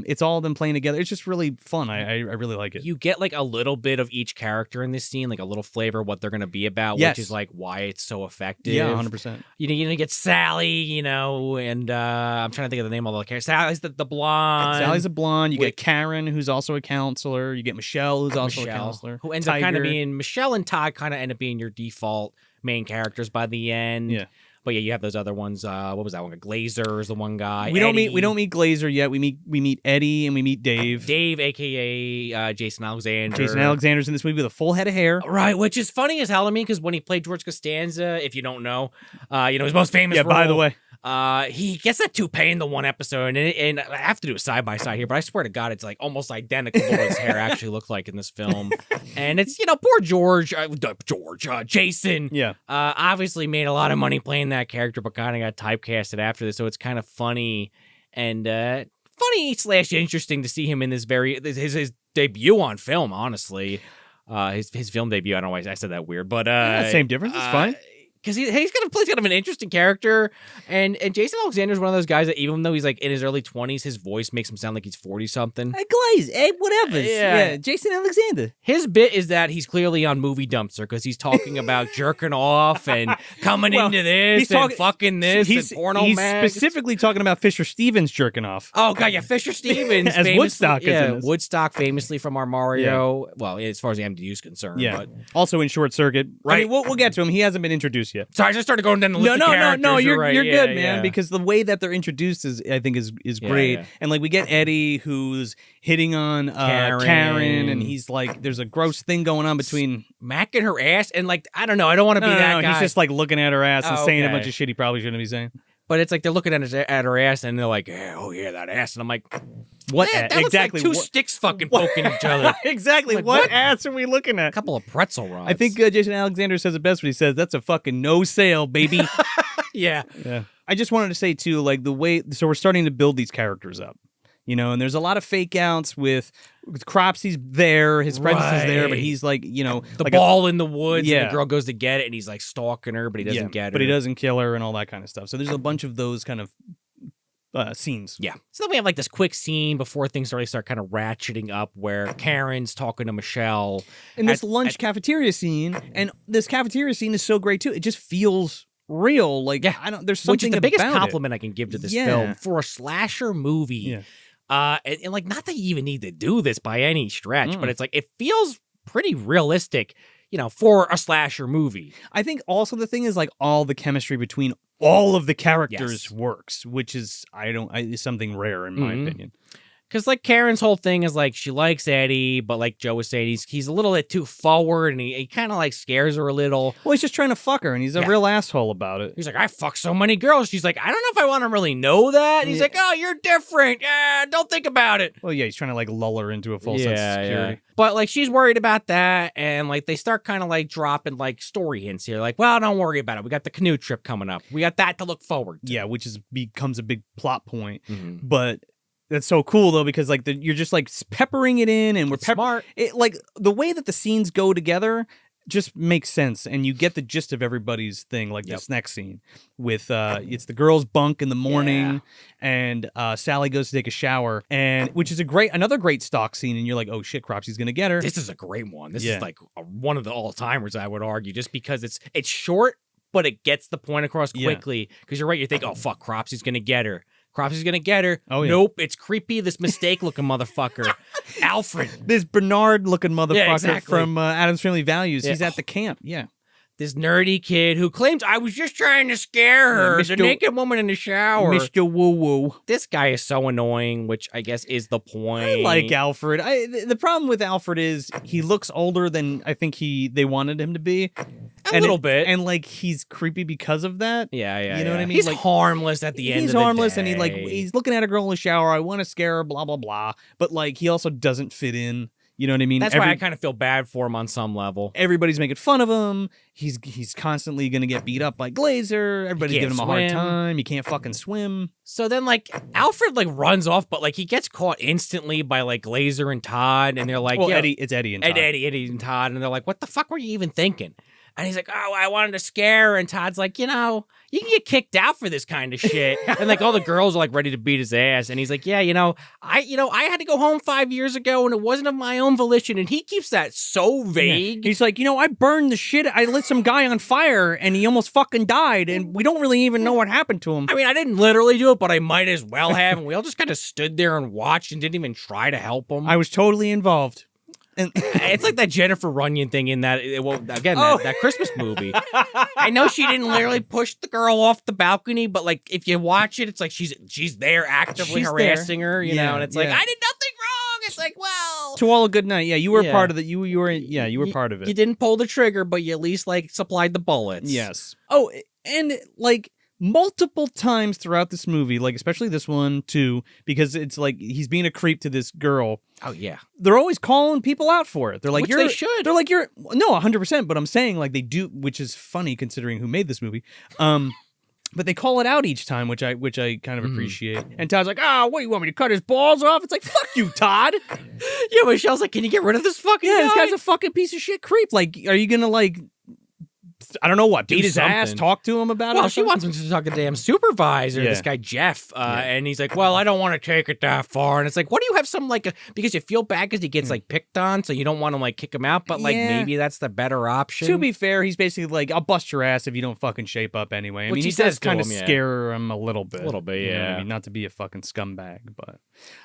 it's all of them playing together. It's just really fun. I really like it. You get like a little bit of each character in this scene, like a little flavor of what they're going to be about, which is like why it's so effective. Yeah, 100%. You're going to get Sally, and I'm trying to think of the name of all the characters. Sally's the blonde. Sally's a blonde. You get Karen, who's also a counselor. You get Michelle, who's also a counselor. Who ends up kind of being, Michelle and Todd kind of end up being your default main characters by the end. Yeah. But yeah, you have those other ones. What was that one? Glazer is the one guy. We don't meet Glazer yet. We meet Eddie and we meet Dave. Dave, aka Jason Alexander. Jason Alexander's in this movie with a full head of hair. Right, which is funny as hell to me because when he played George Costanza, if you don't know, his most famous role. By the way. He gets that toupee in the one episode, and I have to do a side by side here, but I swear to God, it's like almost identical to what his hair actually looked like in this film. And it's poor Jason. Yeah. Obviously made a lot of money playing that character, but kind of got typecasted after this, so it's kind of funny and funny/interesting to see him in this his debut on film. Honestly, his film debut. I don't know why I said that weird, but same difference. It's fine. Because he's gonna play kind of an interesting character, and Jason Alexander's one of those guys that even though he's like in his early 20s, his voice makes him sound like he's 40-something. Hey, Glaze, whatever. Yeah, Jason Alexander. His bit is that he's clearly on Movie Dumpster because he's talking about jerking off and coming into this and fucking this and porno He's mags. specifically talking about Fisher Stevens jerking off. Oh god, yeah, Fisher Stevens as Woodstock. Woodstock famously from our Mario. Yeah. Well, as far as the MDU is concerned. Yeah. But also in Short Circuit. Right. I mean, we'll get to him. He hasn't been introduced yet. Sorry, I just started going down the list of characters. No, you're right. good, man. Because the way that they're introduced is great. Yeah. And like we get Eddie who's hitting on Karen, and he's like, there's a gross thing going on between macking her ass, and like I don't know, I don't want to be that guy. He's just like looking at her ass and saying a bunch of shit he probably shouldn't be saying. But it's like they're looking at her ass, and they're like, "Oh yeah, that ass," and I'm like, "What? That exactly? Looks like two sticks fucking poking each other." Exactly. Like, what ass are we looking at? A couple of pretzel rods. I think Jason Alexander says it best when he says, "That's a fucking no sale, baby." Yeah. I just wanted to say too, like the way. So we're starting to build these characters up. And there's a lot of fake outs with Cropsy's there, his presence is there, but he's like, the like ball in the woods, and the girl goes to get it, and he's like stalking her, but he doesn't get her. But he doesn't kill her and all that kind of stuff. So there's a bunch of those kind of scenes. Yeah. So then we have like this quick scene before things really start kind of ratcheting up where Karen's talking to Michelle. And this cafeteria scene, and this cafeteria scene is so great too. It just feels real. Like, there's something which is the biggest about compliment I can give to this film for a slasher movie. Yeah. And like, not that you even need to do this by any stretch, but it's like, it feels pretty realistic, for a slasher movie. I think also the thing is like all the chemistry between all of the characters works, which is, is something rare in my opinion. Because, like, Karen's whole thing is, like, she likes Eddie, but, like Joe was saying, he's a little bit too forward, and he kind of, like, scares her a little. Well, he's just trying to fuck her, and he's a real asshole about it. He's like, I fuck so many girls. She's like, I don't know if I want to really know that. And he's like, oh, you're different. Don't think about it. Well, yeah, he's trying to, like, lull her into a false sense of security. Yeah. But, like, she's worried about that, and, like, they start kind of, like, dropping, like, story hints here. Like, well, don't worry about it. We got the canoe trip coming up. We got that to look forward to. Yeah, which becomes a big plot point. Mm-hmm. But that's so cool though, because like you're just like peppering it in, and we're smart. It, like the way that the scenes go together just makes sense, and you get the gist of everybody's thing. Like this next scene with it's the girls' bunk in the morning, and Sally goes to take a shower, and which is another great stock scene, and you're like, oh shit, Cropsy's gonna get her. This is a great one. This is like one of the all timers, I would argue, just because it's short, but it gets the point across quickly. Because you're right, you think, oh fuck, Cropsy's gonna get her. Cropsy's gonna get her. Oh, yeah. Nope, it's creepy. This mistake-looking motherfucker, Alfred. This Bernard-looking motherfucker from Addams Family Values. He's at the camp. Yeah. This nerdy kid who claims I was just trying to scare her. The naked woman in the shower. Mr. Woo-Woo. This guy is so annoying, which I guess is the point. I like Alfred. The problem with Alfred is he looks older than I think they wanted him to be. A little bit. And like he's creepy because of that. Yeah. You know what I mean? He's like, harmless at the end of the day. He's harmless, and he's looking at a girl in the shower. I want to scare her, blah, blah, blah. But like he also doesn't fit in. You know what I mean? That's why I kind of feel bad for him on some level. Everybody's making fun of him. He's constantly going to get beat up by Glazer. Everybody's giving him a hard time. He can't fucking swim. So then, like, Alfred, like, runs off, but, like, he gets caught instantly by, like, Glazer and Todd, and they're like... Well, it's Eddie and Todd. Eddie and Todd, and they're like, what the fuck were you even thinking? And he's like, oh, I wanted to scare her. And Todd's like, you you can get kicked out for this kind of shit. And like all the girls are like ready to beat his ass. And he's like, yeah, I had to go home 5 years ago and it wasn't of my own volition. And he keeps that so vague. Yeah. He's like, I burned the shit. I lit some guy on fire and he almost fucking died. And we don't really even know what happened to him. I mean, I didn't literally do it, but I might as well have. And we all just kind of stood there and watched and didn't even try to help him. I was totally involved. And it's like that Jennifer Runyon thing in that, that Christmas movie. I know she didn't literally push the girl off the balcony, but like if you watch it, it's like she's there actively harassing her, you know, and it's like, I did nothing wrong. It's like, well, to all a good night. Yeah, you were part of it. You were part of it. You didn't pull the trigger, but you at least like supplied the bullets. Yes. Oh, and like multiple times throughout this movie, like especially this one too, because it's like he's being a creep to this girl. Oh yeah, they're always calling people out for it. They're like, they should. They're like, no, 100%. But I'm saying like they do, which is funny considering who made this movie. But they call it out each time, which I kind of appreciate. And Todd's like, what, you want me to cut his balls off? It's like, fuck you, Todd. Yeah, Michelle's like, can you get rid of this fucking guy? This guy's a fucking piece of shit creep. Like, are you gonna like, I don't know what, beat his ass, talk to him about it? Well, she wants him to talk to the damn supervisor, this guy Jeff, and he's like, well, I don't want to take it that far. And it's like, what do you have some like, because you feel bad because he gets like picked on, so you don't want to like kick him out, but like maybe that's the better option. To be fair, he's basically like, I'll bust your ass if you don't fucking shape up anyway. I mean, he does kind of scare him a little bit. Yeah. I mean, not to be a fucking scumbag, but...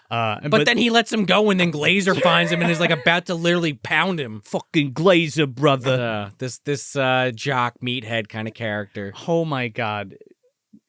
But then he lets him go, and then Glazer finds him and is like about to literally pound him. Fucking Glazer, brother. This jock meathead kind of character. Oh my god,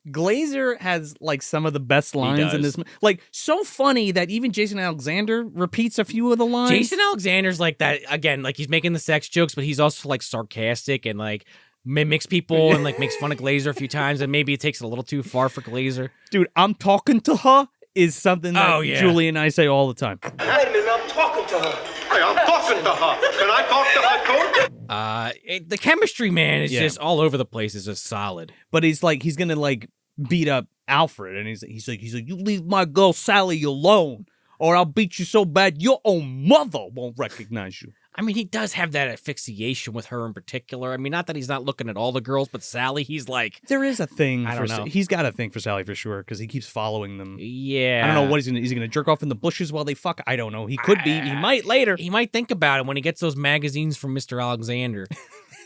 Glazer has like some of the best lines in this. Like so funny that even Jason Alexander repeats a few of the lines. Jason Alexander's like that again. Like he's making the sex jokes, but he's also like sarcastic and like mimics people and like makes fun of Glazer a few times, and maybe it takes it a little too far for Glazer. Dude, I'm talking to her is something that Julie and I say all the time. Wait a minute, I'm talking to her. Hey, I'm talking to her. Can I talk to her too? The chemistry, man, is just all over the place. Is just solid. But he's gonna like beat up Alfred, and he's like, you leave my girl Sally alone, or I'll beat you so bad your own mother won't recognize you. I mean, he does have that asphyxiation with her in particular. I mean, not that he's not looking at all the girls, but Sally, he's like... There is a thing I don't know. He's got a thing for Sally for sure, because he keeps following them. Yeah. I don't know what is he going to jerk off in the bushes while they fuck? I don't know. He could be. He might later. He might think about it when he gets those magazines from Mr. Alexander.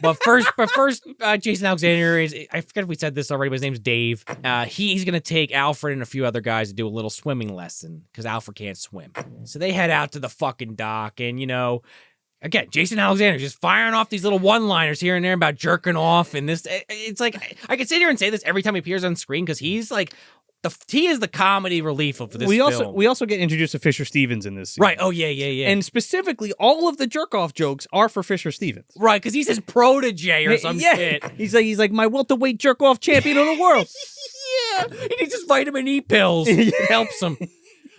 But first, Jason Alexander is, I forget if we said this already, but his name's Dave. He's going to take Alfred and a few other guys to do a little swimming lesson, because Alfred can't swim. So they head out to the fucking dock, and, again, Jason Alexander just firing off these little one-liners here and there about jerking off, and it's like, I could sit here and say this every time he appears on screen, because he's like, he is the comedy relief of this film. We also get introduced to Fisher Stevens in this scene. Right, oh yeah. And specifically, all of the jerk-off jokes are for Fisher Stevens. Right, because he's his protege or some shit. He's like my welterweight jerk-off champion of the world. Yeah, he needs his vitamin E pills. It helps him.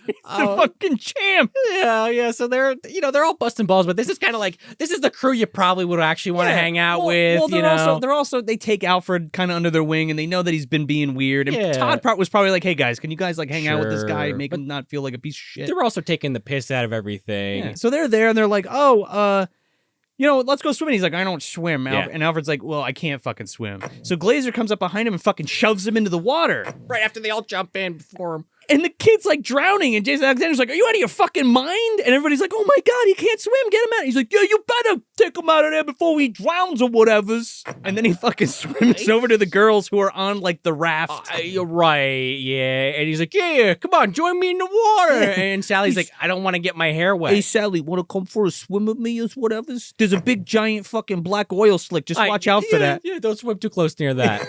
The fucking champ. Yeah. So they're all busting balls, but this is kind of like, this is the crew you probably would actually want to hang out with. Well, they're also they take Alfred kind of under their wing, and they know that he's been being weird. And Todd was probably like, "Hey guys, can you guys like hang out with this guy, make him not feel like a piece of shit?" They're also taking the piss out of everything. Yeah. So they're there, and they're like, let's go swimming. He's like, I don't swim. And Alfred's like, well, I can't fucking swim. So Glazer comes up behind him and fucking shoves him into the water. Right after they all jump in before him. And the kid's like drowning, and Jason Alexander's like, are you out of your fucking mind? And everybody's like, oh my God, he can't swim, get him out. He's like, yeah, you better take him out of there before he drowns or whatever's. And then he fucking swims over to the girls who are on like the raft. You're right, yeah. And he's like, yeah, come on, join me in the water. And Sally's like, I don't want to get my hair wet. Hey, Sally, want to come for a swim with me or whatever's? There's a big giant fucking black oil slick. Just watch out for that. Yeah, don't swim too close near that.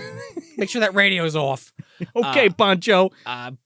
Make sure that radio's off. Okay, Pancho.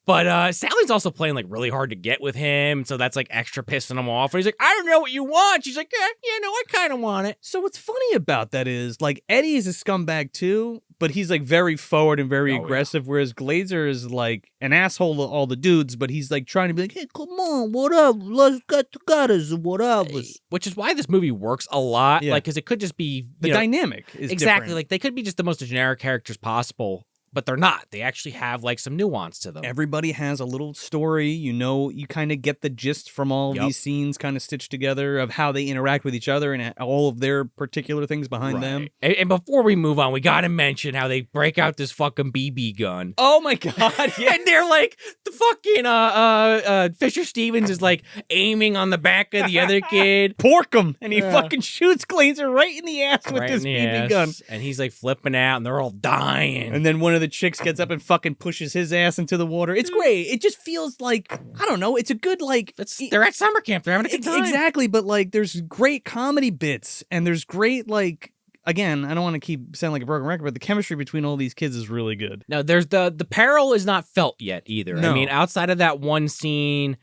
But Sally's also playing like really hard to get with him, so that's like extra pissing him off. And he's like, I don't know what you want. She's like, yeah, no, I kind of want it. So what's funny about that is like Eddie is a scumbag too, but he's like very forward and very aggressive, whereas Glazer is like an asshole to all the dudes, but he's like trying to be like, hey, come on, whatever, let's get together or whatever. Which is why this movie works a lot, like, because it could just be the dynamic is exactly different. Like they could be just the most generic characters possible. but they're not. They actually have like some nuance to them. Everybody has a little story. You kind of get the gist from all of these scenes kind of stitched together of how they interact with each other and all of their particular things behind them. And before we move on, we got to mention how they break out this fucking BB gun. Oh my God. Yeah. And they're like, the fucking Fisher Stevens is like aiming on the back of the other kid. Pork him. And he fucking shoots Glazer right in the ass with this BB gun. And he's like flipping out and they're all dying. And then one of the chicks gets up and fucking pushes his ass into the water. It's great. It just feels like, I don't know, it's a good like... They're at summer camp. They're having a good time. Exactly, but like there's great comedy bits and there's great like... Again, I don't want to keep sounding like a broken record, but the chemistry between all these kids is really good. No, there's the peril is not felt yet either. No. I mean, outside of that one scene,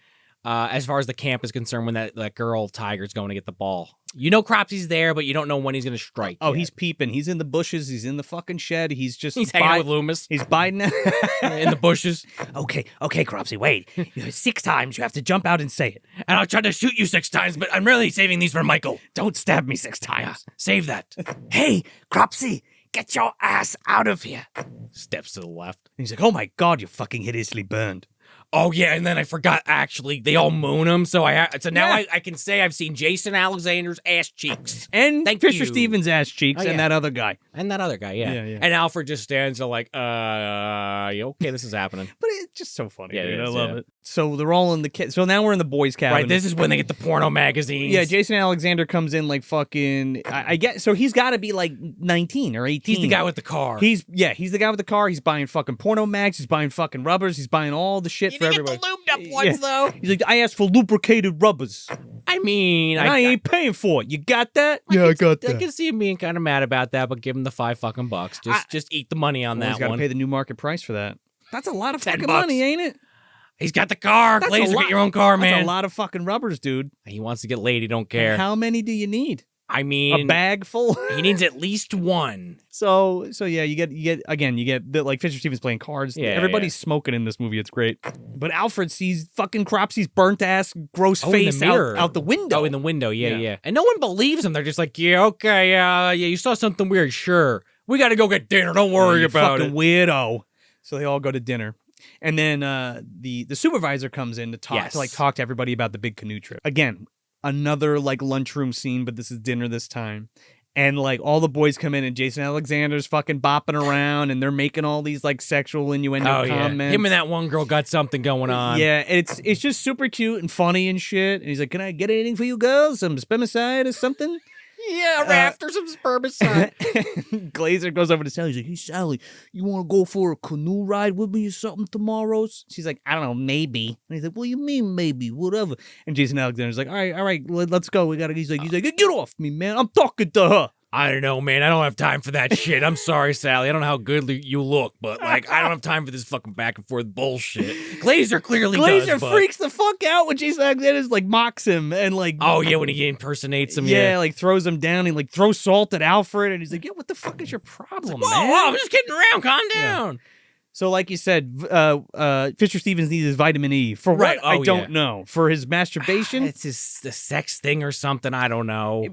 as far as the camp is concerned, when that girl Tiger's going to get the ball. You know Cropsy's there, but you don't know when he's going to strike. Oh, he's peeping. He's in the bushes. He's in the fucking shed. He's hanging out with Loomis. He's biding in the bushes. Okay, Cropsy, wait. 6 times you have to jump out and say it. And I'll try to shoot you 6 times, but I'm really saving these for Michael. Don't stab me 6 times. Yeah, save that. Hey, Cropsy, get your ass out of here. Steps to the left. And he's like, oh my God, you're fucking hideously burned. Oh, yeah, and then I forgot, actually, they all moon him, so now I can say I've seen Jason Alexander's ass cheeks. And Fisher Stevens' ass cheeks, and that other guy. And that other guy, yeah. And Alfred just stands there like, okay, this is happening. But it's just so funny, dude. I love it. So they're all in the so now we're in the boys' cabin. Right, this is when they get the porno magazines. Yeah, Jason Alexander comes in like fucking, I get, so he's got to be like 19 or 18. He's the guy with the car. He's the guy with the car. He's buying fucking porno mags. He's buying fucking rubbers. He's buying all the shit for everybody. Get the lubed up ones, though. He's like, I asked for lubricated rubbers. I mean, I ain't paying for it. You got that? I got that. I can see him being kind of mad about that, but give him the $5 fucking bucks. Just eat the money on that one. He's got to pay the new market price for that. That's a lot of fucking $10. money, ain't it? He's got the car. Glazer, get your own car, man. That's a lot of fucking rubbers, dude. He wants to get laid. He don't care. How many do you need? I mean, a bag full. He needs at least one. So yeah, you get like Fisher Stevens playing cards. Yeah, everybody's smoking in this movie. It's great. But Alfred sees fucking Cropsy's burnt ass, gross face out the window. Oh, in the window. Yeah. And no one believes him. They're just like, yeah, okay, yeah, you saw something weird. Sure, we got to go get dinner. Don't worry about it. Fucking weirdo. So they all go to dinner. And then the supervisor comes in to talk to everybody about the big canoe trip. Again, another like lunchroom scene, but this is dinner this time. And like all the boys come in and Jason Alexander's fucking bopping around and they're making all these like sexual innuendo comments. Him and that one girl got something going on. Yeah, it's just super cute and funny and shit. And he's like, can I get anything for you girls? Some spermicide or something? Yeah, rafters of spermicide. Glazer goes over to Sally. He's like, hey, Sally, you want to go for a canoe ride with me or something tomorrow? She's like, I don't know, maybe. And he's like, what do you mean, maybe? Whatever. And Jason Alexander's like, all right, let's go. He's like, get off me, man. I'm talking to her. I don't know, man. I don't have time for that shit. I'm sorry, Sally. I don't know how good you look, but like, I don't have time for this fucking back and forth bullshit. Glazer clearly does. Glazer freaks the fuck out when Jason Alexander like mocks him and like. Oh yeah, when he impersonates him. Yeah, like throws him down and like throws salt at Alfred, and he's like, "Yeah, what the fuck is your problem, man? Whoa, I'm just kidding around. Calm down." Yeah. So, like you said, Fisher Stevens needs his vitamin E for what? I don't know. For his masturbation, it's the sex thing or something. I don't know.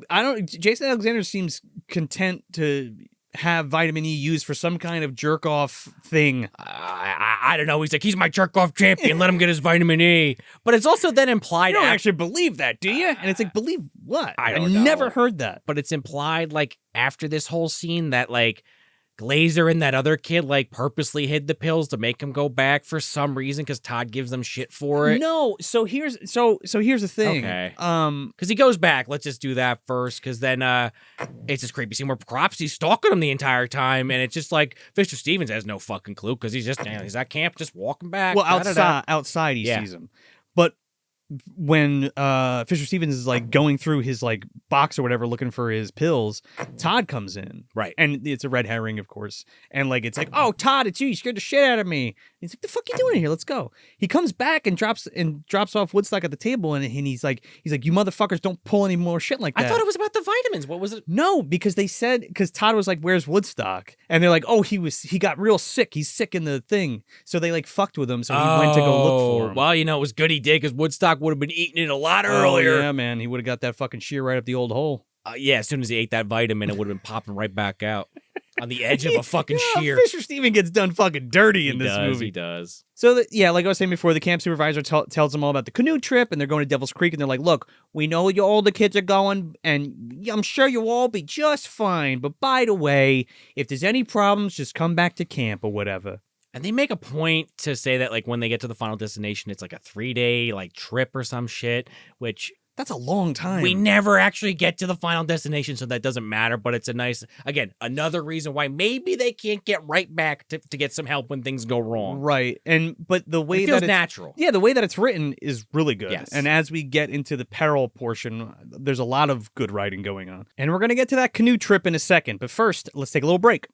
Jason Alexander seems content to have vitamin E used for some kind of jerk off thing. I don't know. He's like, he's my jerk off champion. Let him get his vitamin E. But it's also then implied. You don't actually believe that, do you? And it's like, believe what? I don't know. Never heard that. But it's implied, like after this whole scene, that like Glazer and that other kid like purposely hid the pills to make him go back for some reason because Todd gives them shit for it. No, so here's the thing. Okay. Because he goes back. Let's just do that first, because then it's this creepy scene where Cropsy's stalking him the entire time, and it's just like Fisher Stevens has no fucking clue because he's at camp just walking back. Well, outside he sees him, but when Fisher Stevens is like going through his like box or whatever looking for his pills, Todd comes in. Right. And it's a red herring, of course. And like it's like, oh, Todd, it's you. You scared the shit out of me. And he's like, the fuck you doing in here? Let's go. He comes back and drops off Woodstock at the table, and he's like, you motherfuckers don't pull any more shit like that. I thought it was about the vitamins. What was it? No, because Todd was like, where's Woodstock? And they're like, oh, he got real sick. He's sick in the thing. So they like fucked with him. So he went to go look for him. Well, it was good he did, because Woodstock would have been eating it a lot earlier. Yeah, man. He would have got that fucking shear right up the old hole. Yeah, as soon as he ate that vitamin, it would have been popping right back out. on the edge of a fucking shear. Fisher Stephen gets done fucking dirty in this movie. He does. So, like I was saying before, the camp supervisor tells them all about the canoe trip, and they're going to Devil's Creek, and they're like, look, we know all the kids are going, and I'm sure you'll all be just fine, but by the way, if there's any problems, just come back to camp or whatever. And they make a point to say that, like, when they get to the final destination, it's like a 3-day, like, trip or some shit, which... That's a long time. We never actually get to the final destination, so that doesn't matter. But it's a nice, again, another reason why maybe they can't get right back to get some help when things go wrong. Right. But the way it feels that natural. Yeah, the way that it's written is really good. Yes. And as we get into the peril portion, there's a lot of good writing going on. And we're going to get to that canoe trip in a second. But first, let's take a little break.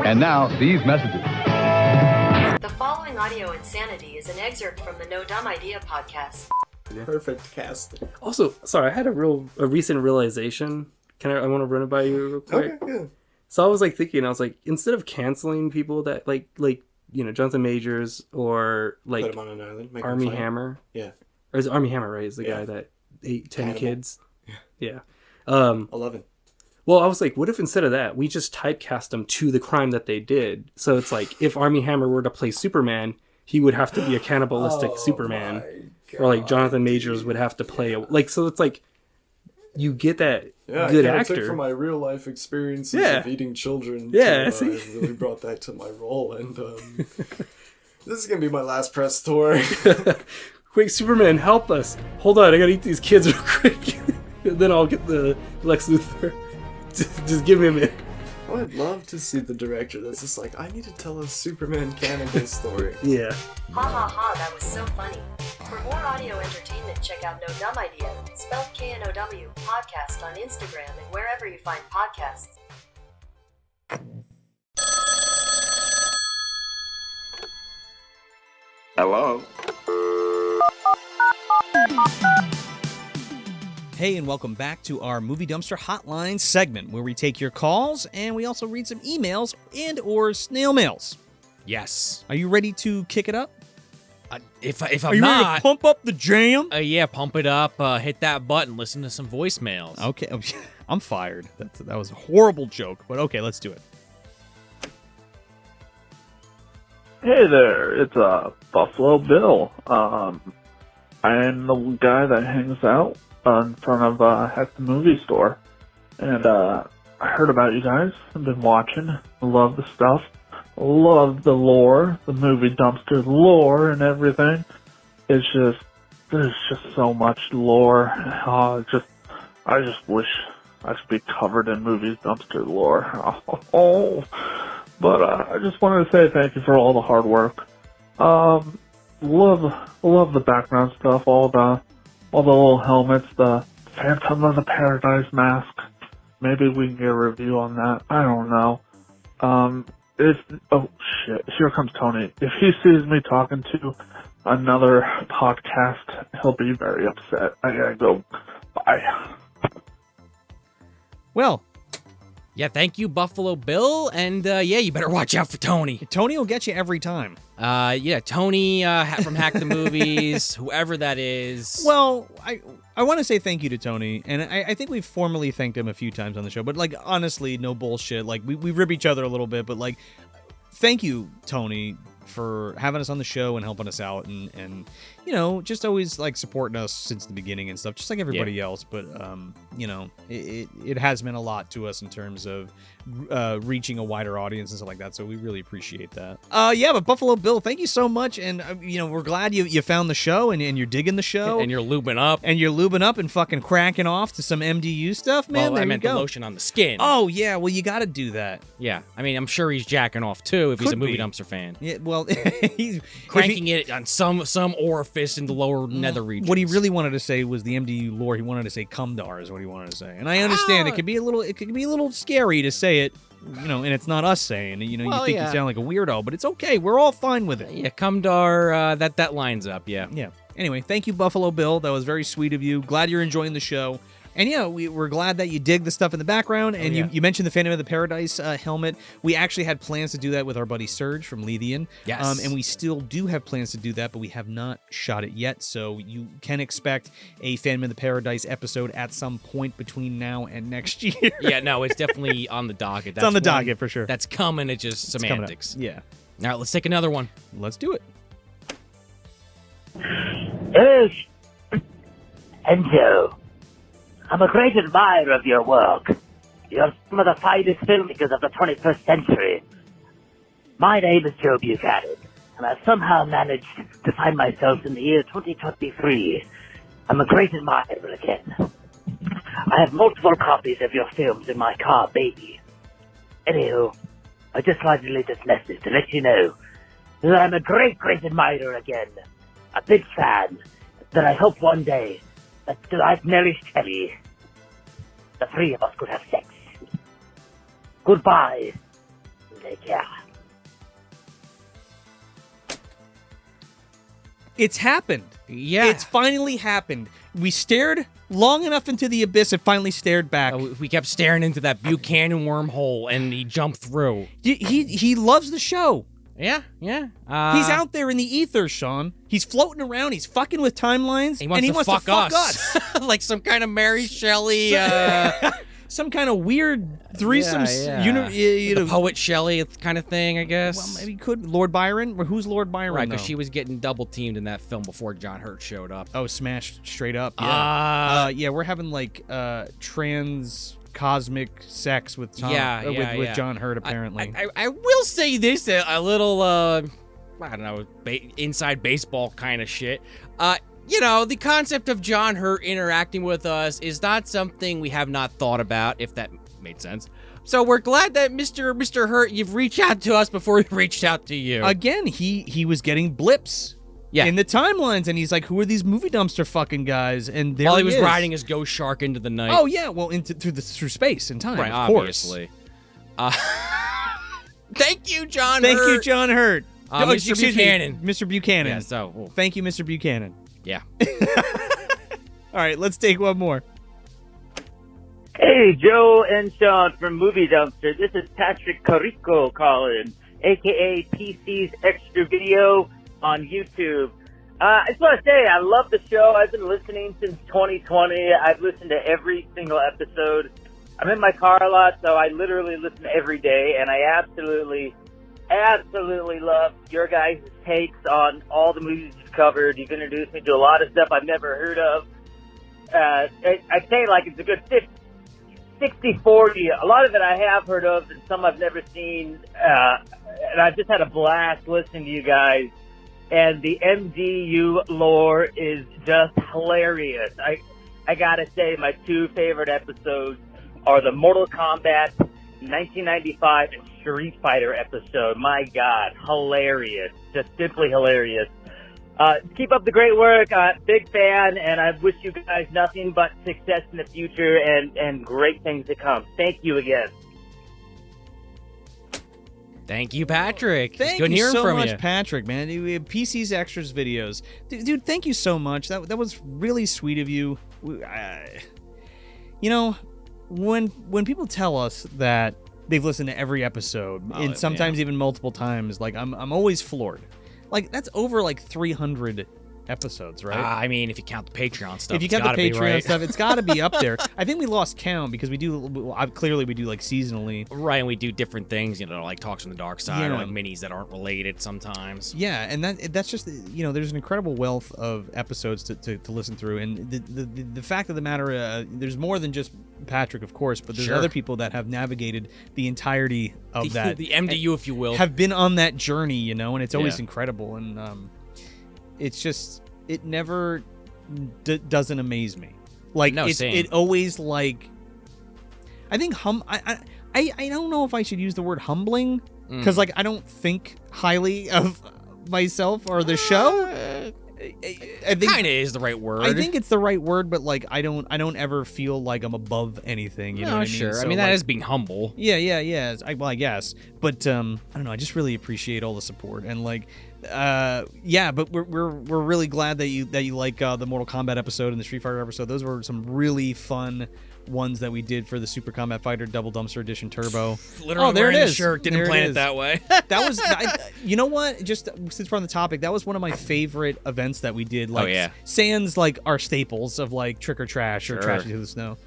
And now, these messages. The following audio insanity is an excerpt from the No Dumb Idea podcast. Perfect cast. Also, sorry, I had a recent realization. I want to run it by you real quick. Okay, yeah. So I was like thinking, instead of canceling people that like Jonathan Majors or like Put him on an island, make him Army fight. Hammer. Yeah. Or is it Army Hammer, right? Is the Yeah. guy that ate 10 Cannibal. kids? Yeah. 11. Well, I was like, what if instead of that, we just typecast them to the crime that they did? So it's like, if Army Hammer were to play Superman, he would have to be a cannibalistic Superman. Or like Jonathan Majors would have to play so it's like, you get that good I actor. took from my real life experiences of eating children. Yeah, I really brought that to my role, and this is gonna be my last press tour. Quick, Superman, help us! Hold on, I gotta eat these kids real quick. And then I'll get the Lex Luthor. Just give me a minute. I would love to see the director that's just like, I need to tell a Superman cannibal story. Yeah. Ha ha ha, that was so funny. For more audio entertainment, check out No Dumb Idea, spelled K-N-O-W, podcast on Instagram and wherever you find podcasts. Hello? Hey, and welcome back to our Movie Dumpster Hotline segment, where we take your calls, and we also read some emails and or snail mails. Yes. Are you ready to kick it up? If Are I'm you ready not, to pump up the jam? yeah, pump it up, hit that button, listen to some voicemails. Okay, I'm fired. That was a horrible joke, but okay, let's do it. Hey there, it's Buffalo Bill. I'm the guy that hangs out in front of Heck the Movie Store. And I heard about you guys. I've been watching. Love the stuff. Love the lore, the movie dumpster lore and everything. It's just, there's just so much lore. I just wish I could be covered in movies dumpster lore. But I just wanted to say thank you for all the hard work. Love the background stuff, all the little helmets, the Phantom of the Paradise mask. Maybe we can get a review on that. I don't know. Oh shit, here comes Tony. If he sees me talking to another podcast, he'll be very upset. I gotta go. Bye. Well, Yeah, thank you, Buffalo Bill, and you better watch out for Tony. Tony will get you every time. Tony from Hack the Movies, whoever that is. Well, I want to say thank you to Tony, and I think we've formally thanked him a few times on the show, but, like, honestly, no bullshit. Like, we rib each other a little bit, but, like, thank you, Tony, for having us on the show and helping us out and you know, just always, like, supporting us since the beginning and stuff, just like everybody else. But, you know, it has meant a lot to us in terms of reaching a wider audience and stuff like that, so we really appreciate that. But Buffalo Bill, thank you so much, and, you know, we're glad you found the show, and you're digging the show. And you're lubing up. And you're lubing up and fucking cracking off to some MDU stuff, man. Well, there I meant you go. the lotion on the skin. Oh, yeah, well, you gotta do that. Yeah, I mean, I'm sure he's jacking off, too, if he's a Could movie be. dumpster fan. Yeah, well, he's Cranking it on some orifice in the lower nether regions. What he really wanted to say was the MDU lore. He wanted to say Cumdar is what he wanted to say, and I understand it could be a little scary to say it, you know, and it's not us saying it. You know, you think you sound like a weirdo, but it's okay. We're all fine with it. Yeah, Cumdar, that lines up. Yeah. Yeah. Anyway, thank you, Buffalo Bill. That was very sweet of you. Glad you're enjoying the show. And yeah, we're glad that you dig the stuff in the background. And you mentioned the Phantom of the Paradise helmet. We actually had plans to do that with our buddy Serge from Levian. Yes. And we still do have plans to do that, but we have not shot it yet. So you can expect a Phantom of the Paradise episode at some point between now and next year. Yeah, no, it's definitely on the docket. It's on the docket for sure. That's coming. It's just semantics. Yeah. All right, let's take another one. Let's do it. Enzo, I'm a great admirer of your work. You're some of the finest filmmakers of the 21st century. My name is Joe Buchanan, and I've somehow managed to find myself in the year 2023. I'm a great admirer again. I have multiple copies of your films in my car, baby. Anywho, I just wanted to leave this message to let you know that I'm a great, great admirer again. A big fan, that I hope one day that like Mary Shelley, the three of us could have sex. Goodbye. Take care. It's happened. Yeah. It's finally happened. We stared long enough into the abyss, it finally stared back. We kept staring into that Buchanan wormhole, and he jumped through. He loves the show. Yeah. He's out there in the ether, Sean. He's floating around. He's fucking with timelines. He wants to fuck us. Like some kind of Mary Shelley. Some kind of weird threesome. The poet Shelley kind of thing, I guess. Well, maybe could Lord Byron. Or who's Lord Byron? Right, because she was getting double teamed in that film before John Hurt showed up. Oh, smashed straight up. Yeah. Yeah, we're having like trans cosmic sex with with John Hurt, apparently. I will say this, a little I don't know, inside baseball kind of shit. The concept of John Hurt interacting with us is not something we have not thought about, if that made sense. So we're glad that Mr. Hurt, you've reached out to us before we reached out to you. Again, he was getting blips. Yeah. In the timelines, and he's like, "Who are these movie dumpster fucking guys?" And there while he was riding his ghost shark into the night. Oh yeah, well, through space and time, right? Of Obviously. Thank you, John. Thank you, John Hurt. Mr. Buchanan. Mr. Buchanan. Yeah. So thank you, Mr. Buchanan. Yeah. All right, let's take one more. Hey, Joe and Sean from Movie Dumpster. This is Patrick Carico calling, a.k.a. PC's Extra Video on YouTube. I just want to say, I love the show. I've been listening since 2020. I've listened to every single episode. I'm in my car a lot, so I literally listen every day, and I absolutely love your guys' takes on all the movies you've covered. You've introduced me to a lot of stuff I've never heard of. I'd say like it's a good 60-40. A lot of it I have heard of, and some I've never seen. And I've just had a blast listening to you guys. And the MDU lore is just hilarious. I gotta say, my two favorite episodes are the Mortal Kombat 1995 and Street Fighter episode. My God, hilarious. Just simply hilarious. Keep up the great work. Big fan, and I wish you guys nothing but success in the future and great things to come. Thank you again. Thank you, Patrick. Thank good you hearing so from much, you. Patrick, man. PC's Extras videos. Dude, thank you so much. That was really sweet of you. When people tell us that they've listened to every episode, and sometimes even multiple times, like I'm always floored. Like that's over like 300 episodes, right? I mean, if you count the Patreon stuff, if you count the Patreon stuff, it's got to be up there. I think we lost count because we do like seasonally, right? And we do different things, like Talks from the Dark Side, or like minis that aren't related sometimes. Yeah, and that's just there's an incredible wealth of episodes to listen through, and the fact of the matter, there's more than just Patrick, of course, but there's other people that have navigated the entirety of that, the MDU, if you will, have been on that journey, and it's always incredible, and it's just it never doesn't amaze me. Like it always like I think I don't know if I should use the word humbling because like I don't think highly of myself or the show. I think kind of is the right word. I think it's the right word, but like I don't ever feel like I'm above anything. You know what I mean? Sure. So, I mean that is being humble. Yeah. I guess, but I don't know. I just really appreciate all the support and like Yeah, but we're really glad that you like the Mortal Kombat episode and the Street Fighter episode. Those were some really fun ones that we did for the Super Combat Fighter Double Dumpster Edition Turbo. Literally, there it is. The shirt. Didn't plan it that way. That was, you know what? Just since we're on the topic, that was one of my favorite events that we did. Like, sans like our staples of like Trick or Trash or Trash Into the Snow.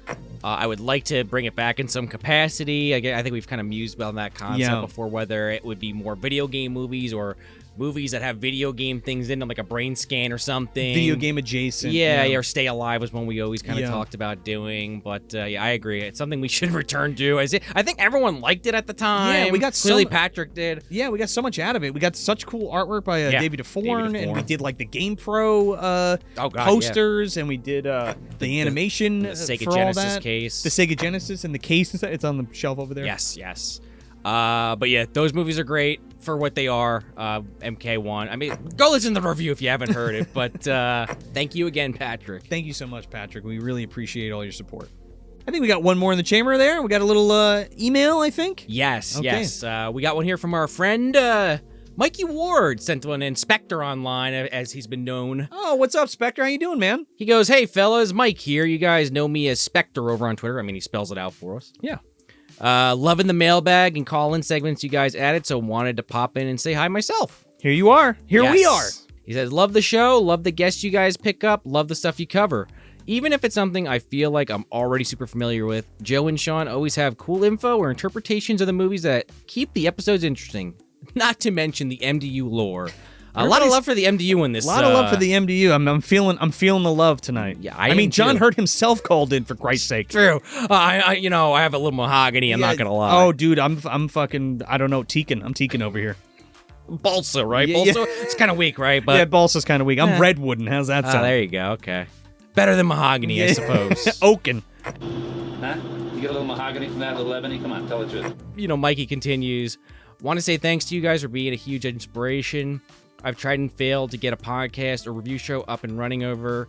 I would like to bring it back in some capacity. I think we've kind of mused on that concept before, whether it would be more video game movies or movies that have video game things in them, like a brain scan or something. Video game adjacent. Yeah, or Stay Alive was one we always kind of talked about doing. But I agree. It's something we should return to. I think everyone liked it at the time. Yeah, we got clearly Patrick did. Yeah, we got so much out of it. We got such cool artwork by David DeForn, and we did like the GamePro posters, and we did the animation the Sega for Genesis all that. Case. The Sega Genesis and the case. It's on the shelf over there. Yes. But yeah, those movies are great for what they are. MK1. I mean, go listen to the review if you haven't heard it. But thank you again, Patrick. Thank you so much, Patrick. We really appreciate all your support. I think we got one more in the chamber there. We got a little email, I think. Yes. We got one here from our friend Mikey Ward. Sent one in, Spectre Online, as he's been known. Oh, what's up, Spectre? How you doing, man? He goes, "Hey, fellas, Mike here. You guys know me as Spectre over on Twitter." I mean, he spells it out for us. Yeah. Loving the mailbag and call-in segments you guys added, so wanted to pop in and say hi myself. Here you are. Here we are. He says, "Love the show, love the guests you guys pick up, love the stuff you cover. Even if it's something I feel like I'm already super familiar with, Joe and Sean always have cool info or interpretations of the movies that keep the episodes interesting. Not to mention the MDU lore. A lot of love for the MDU in this. A lot of love for the MDU. I'm feeling the love tonight. Yeah, I mean, John Hurt himself called in, for Christ's sake. True. I have a little mahogany. I'm not gonna lie. Oh, dude, I'm fucking. I don't know, Teakin. I'm Teakin over here. Balsa, right? Balsa. It's kind of weak, right? But yeah, balsa's kind of weak. I'm redwooding. How's that sound? There you go. Okay. Better than mahogany, I suppose. Oaken. Huh? You get a little mahogany from that little ebony? Come on, tell the truth. Mikey continues. Want to say thanks to you guys for being a huge inspiration. I've tried and failed to get a podcast or review show up and running over,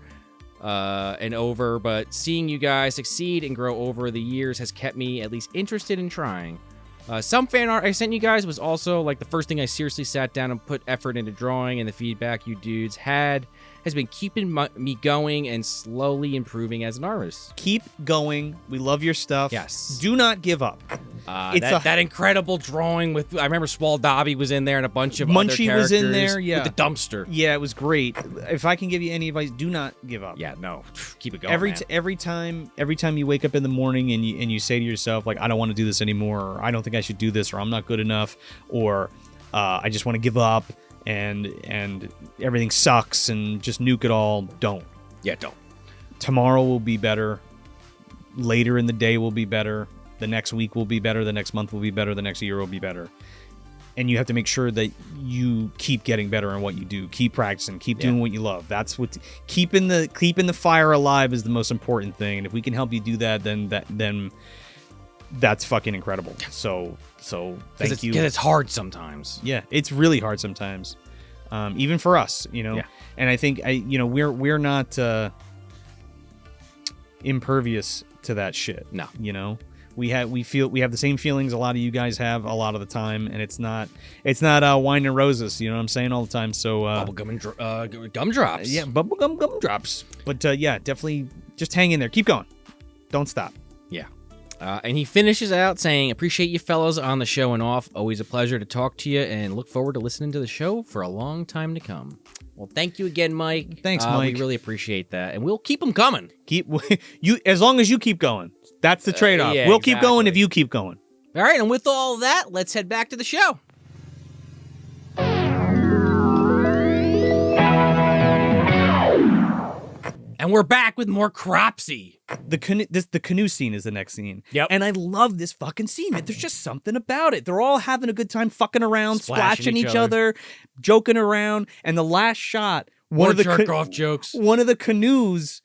but seeing you guys succeed and grow over the years has kept me at least interested in trying. Some fan art I sent you guys was also like the first thing I seriously sat down and put effort into drawing, and the feedback you dudes has been keeping me going and slowly improving as an artist. Keep going. We love your stuff. Yes. Do not give up. That incredible drawing with, I remember Swall Dobby was in there and a bunch of Munchie other characters. was in there, yeah. With the dumpster. Yeah, it was great. If I can give you any advice, do not give up. Yeah, no. Keep it going, every time you wake up in the morning and you say to yourself, like, I don't want to do this anymore, or I don't think I should do this, or I'm not good enough, or I just want to give up, and everything sucks and just nuke it all. Don't. Yeah, don't. Tomorrow will be better. Later in the day will be better. The next week will be better. The next month will be better. The next year will be better. And you have to make sure that you keep getting better in what you do. Keep practicing. Keep doing what you love. That's what keeping the fire alive is the most important thing. And if we can help you do that, then that's fucking incredible. So thank you. Because it's hard sometimes. Yeah, it's really hard sometimes, even for us, Yeah. And I think we're not impervious to that shit. No, we have the same feelings a lot of you guys have a lot of the time, and it's not wine and roses. You know what I'm saying all the time. So bubblegum and gumdrops. Yeah, bubblegum gumdrops. But definitely just hang in there. Keep going. Don't stop. Yeah. And he finishes out saying, "Appreciate you fellows on the show and off. Always a pleasure to talk to you, and look forward to listening to the show for a long time to come." Well, thank you again, Mike. Thanks, Mike. We really appreciate that, and we'll keep them coming. As long as you keep going. That's the trade-off. We'll keep going if you keep going. All right, and with all that, let's head back to the show. And we're back with more Cropsy. The canoe scene is the next scene. Yep. And I love this fucking scene. There's just something about it. They're all having a good time fucking around, splashing each other, joking around. And the last shot, one of the canoes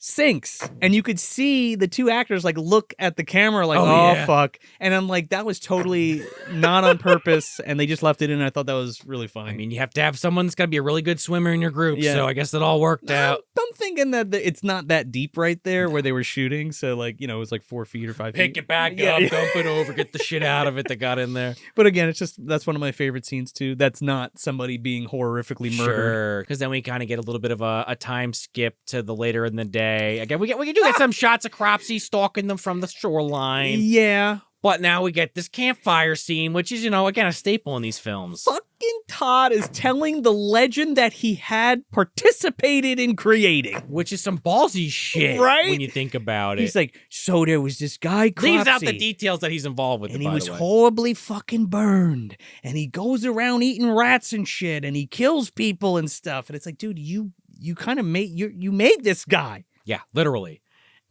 sinks, and you could see the two actors like look at the camera like, fuck. And I'm like, that was totally not on purpose, and they just left it in. I thought that was really funny. I mean, you have to have someone that's got to be a really good swimmer in your group, so I guess it all worked out. I'm thinking that it's not that deep right there where they were shooting. So like, it was like 4 feet or 5 feet. Pick it back up, dump it over, get the shit out of it that got in there. But again, that's one of my favorite scenes too. That's not somebody being horrifically murdered. Sure, because then we kind of get a little bit of a time skip to the later in the day. Again, we do get some shots of Cropsy stalking them from the shoreline. Yeah. But now we get this campfire scene, which is, again, a staple in these films. Fucking Todd is telling the legend that he had participated in creating. Which is some ballsy shit, right? When you think about it. He's like, so there was this guy, Cropsy. Leaves out the details that he's involved with. And he was horribly fucking burned. And he goes around eating rats and shit. And he kills people and stuff. And it's like, dude, you kind of you made this guy. Yeah, literally.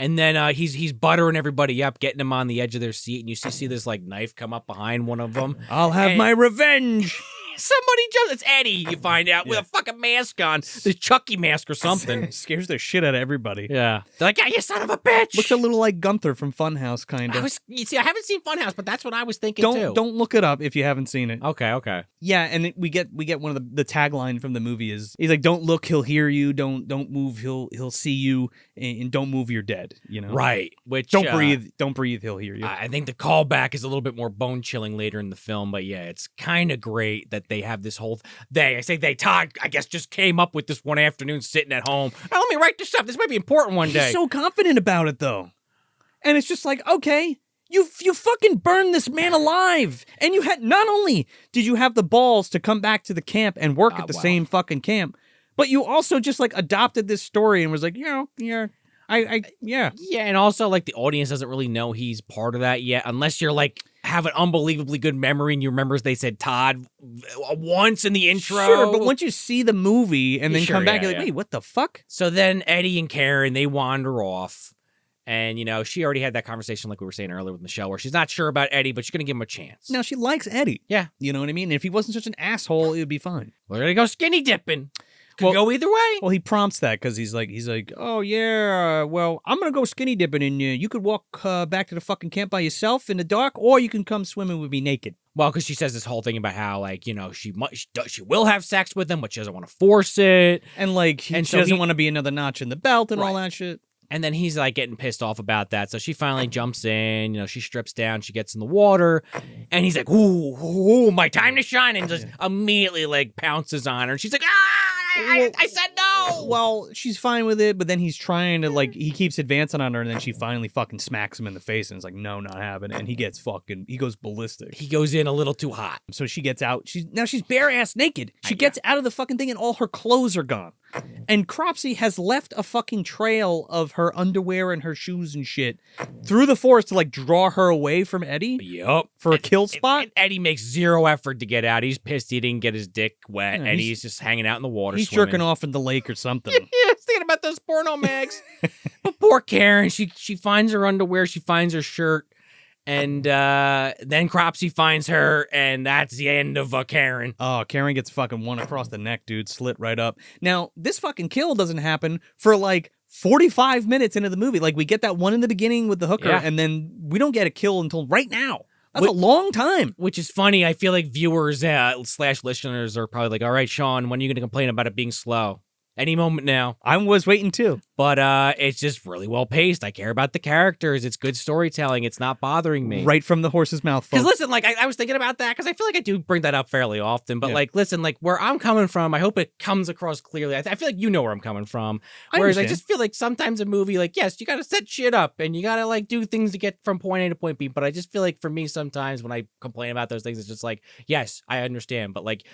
And then he's buttering everybody up, getting them on the edge of their seat, and you see this like knife come up behind one of them. I'll have my revenge. Somebody jumps. It's Eddie, you find out, with a fucking mask on. This Chucky mask or something. Scares the shit out of everybody. Yeah. They're like, yeah, you son of a bitch. Looks a little like Gunther from Funhouse, kind of. I haven't seen Funhouse, but that's what I was thinking too. Don't look it up if you haven't seen it. Okay. Yeah, and we get one of the tagline from the movie is, he's like, don't look, he'll hear you. Don't move, he'll see you. And don't move, you're dead. Right. Which don't breathe, he'll hear you. I think the callback is a little bit more bone chilling later in the film, but yeah, it's kind of great that they have this whole. Todd, I guess, just came up with this one afternoon sitting at home. Now, let me write this up. This might be important one day. He's so confident about it, though. And it's just like, okay, you fucking burned this man alive. And you had, not only did you have the balls to come back to the camp and work at the same fucking camp, but you also just like adopted this story and was like, yeah. Yeah, and also like the audience doesn't really know he's part of that yet, unless you're like have an unbelievably good memory and you remember they said Todd once in the intro. Sure, but once you see the movie and then come back, you're like, wait, what the fuck? So then Eddie and Karen, they wander off. And, she already had that conversation like we were saying earlier with Michelle, where she's not sure about Eddie, but she's going to give him a chance. No, she likes Eddie. Yeah. You know what I mean? And if he wasn't such an asshole, it would be fine. We're going to go skinny dipping. Could go either way. Well, he prompts that because he's like, oh yeah, well, I'm gonna go skinny dipping, and you could walk back to the fucking camp by yourself in the dark, or you can come swimming with me naked. Well, because she says this whole thing about how like she will have sex with him, but she doesn't want to force it, and like she doesn't want to be another notch in the belt and all that shit. And then he's like getting pissed off about that. So she finally jumps in, she strips down, she gets in the water, and he's like, ooh, my time to shine, and just immediately like pounces on her. And she's like, I said no. Well, she's fine with it, but then he's trying to he keeps advancing on her, and then she finally fucking smacks him in the face, and it's like, no, not having it. And he goes ballistic. He goes in a little too hot. So she gets out. She's bare ass naked. She gets out of the fucking thing, and all her clothes are gone. And Cropsy has left a fucking trail of her underwear and her shoes and shit through the forest to like draw her away from Eddie. Yup. For a kill spot. And Eddie makes zero effort to get out. He's pissed he didn't get his dick wet, and he's just hanging out in the water. He's swimming. jerking off in the lake or something. Yeah, he's thinking about those porno mags. But poor Karen, she finds her underwear, she finds her shirt. And then Cropsy finds her, and that's the end of Karen. Oh, Karen gets fucking one across the neck, dude. Slit right up. Now, this fucking kill doesn't happen for like 45 minutes into the movie. Like, we get that one in the beginning with the hooker, and then we don't get a kill until right now. That's a long time. Which is funny. I feel like viewers / listeners are probably like, all right, Sean, when are you going to complain about it being slow? Any moment now. I was waiting too. But it's just really well paced. I care about the characters. It's good storytelling. It's not bothering me. Right from the horse's mouth. Because listen, like I was thinking about that because I feel like I do bring that up fairly often. But like, listen, like where I'm coming from, I hope it comes across clearly. I feel like you know where I'm coming from. Whereas I just feel like sometimes a movie, like, yes, you got to set shit up and you got to like do things to get from point A to point B. But I just feel like for me, sometimes when I complain about those things, it's just like, yes, I understand. But like,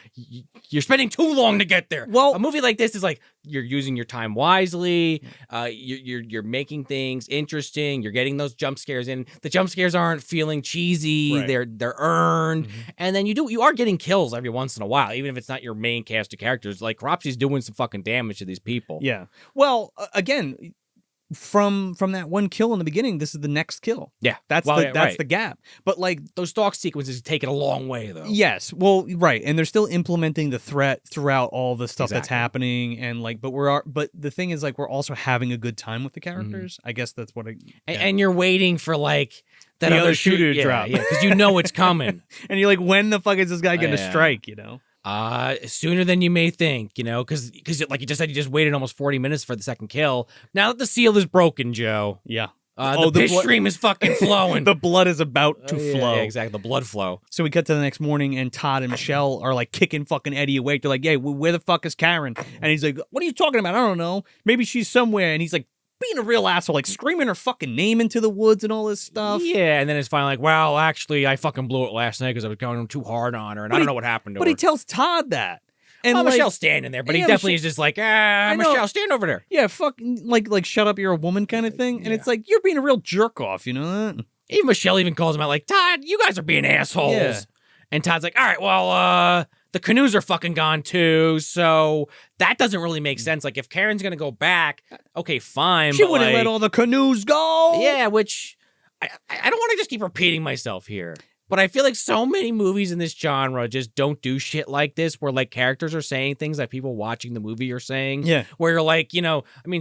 you're spending too long to get there. Well, a movie like this is like, you're using your time wisely. You're making things interesting. You're getting those jump scares in. The jump scares aren't feeling cheesy. Right. They're earned. Mm-hmm. And then you are getting kills every once in a while, even if it's not your main cast of characters. Like Cropsy's doing some fucking damage to these people. Yeah. Well, again, from that one kill in the beginning, this is the next kill. Yeah. That's the gap. But like those stalk sequences take it a long way though. Yes. Well, right. And they're still implementing the threat throughout all the stuff that's happening. And like, but the thing is like, we're also having a good time with the characters. Mm-hmm. I guess that's what and you're waiting for like that the other shooter to drop. Yeah. Cause you know it's coming. And you're like, when the fuck is this guy going to strike, you know? Sooner than you may think, because like you just said, you just waited almost 40 minutes for the second kill. Now that the seal is broken, Joe. Yeah. The piss stream is fucking flowing. The blood is about to flow. Yeah, exactly. The blood flow. So we cut to the next morning, and Todd and Michelle are like kicking fucking Eddie awake. They're like, "Hey, where the fuck is Karen?" And he's like, "What are you talking about? I don't know. Maybe she's somewhere." And he's like, being a real asshole, like screaming her fucking name into the woods and all this stuff. Yeah, and then it's finally like, well, actually, I fucking blew it last night because I was going too hard on her, and I don't know what happened to her. But he tells Todd that. And Michelle's standing there, but he definitely is just like, Michelle, stand over there. Yeah, fucking, like, shut up, you're a woman kind of thing. And it's like, you're being a real jerk off, you know that? Even Michelle even calls him out like, Todd, you guys are being assholes. Yeah. And Todd's like, all right, well, the canoes are fucking gone too, so that doesn't really make sense. Like, if Karen's gonna go back, okay, fine. She wouldn't let all the canoes go. Yeah, which I don't want to just keep repeating myself here. But I feel like so many movies in this genre just don't do shit like this, where like characters are saying things that people watching the movie are saying. Yeah. Where you're like,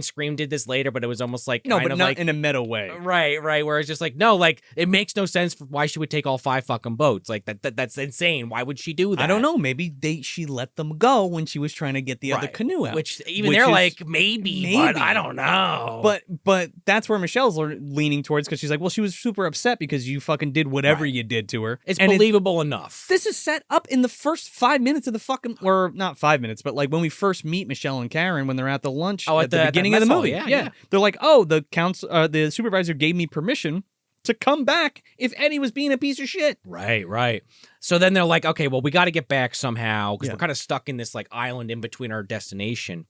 Scream did this later, but it was almost like no, kind but of not like in a meta way. Right. Where it's just like, no, like it makes no sense for why she would take all 5 fucking boats. Like that's insane. Why would she do that? I don't know. Maybe she let them go when she was trying to get the other canoe out. Which they're like maybe, but I don't know. But that's where Michelle's leaning towards, because she's like, well, she was super upset because you fucking did whatever you did to her. It's believable enough. This is set up in the first 5 minutes of the fucking, or not 5 minutes, but like when we first meet Michelle and Karen when they're at the lunch at the beginning of the movie. Yeah. They're like, oh, the supervisor gave me permission to come back if Eddie was being a piece of shit. Right. So then they're like, okay, well, we got to get back somehow because we're kind of stuck in this like island in between our destination.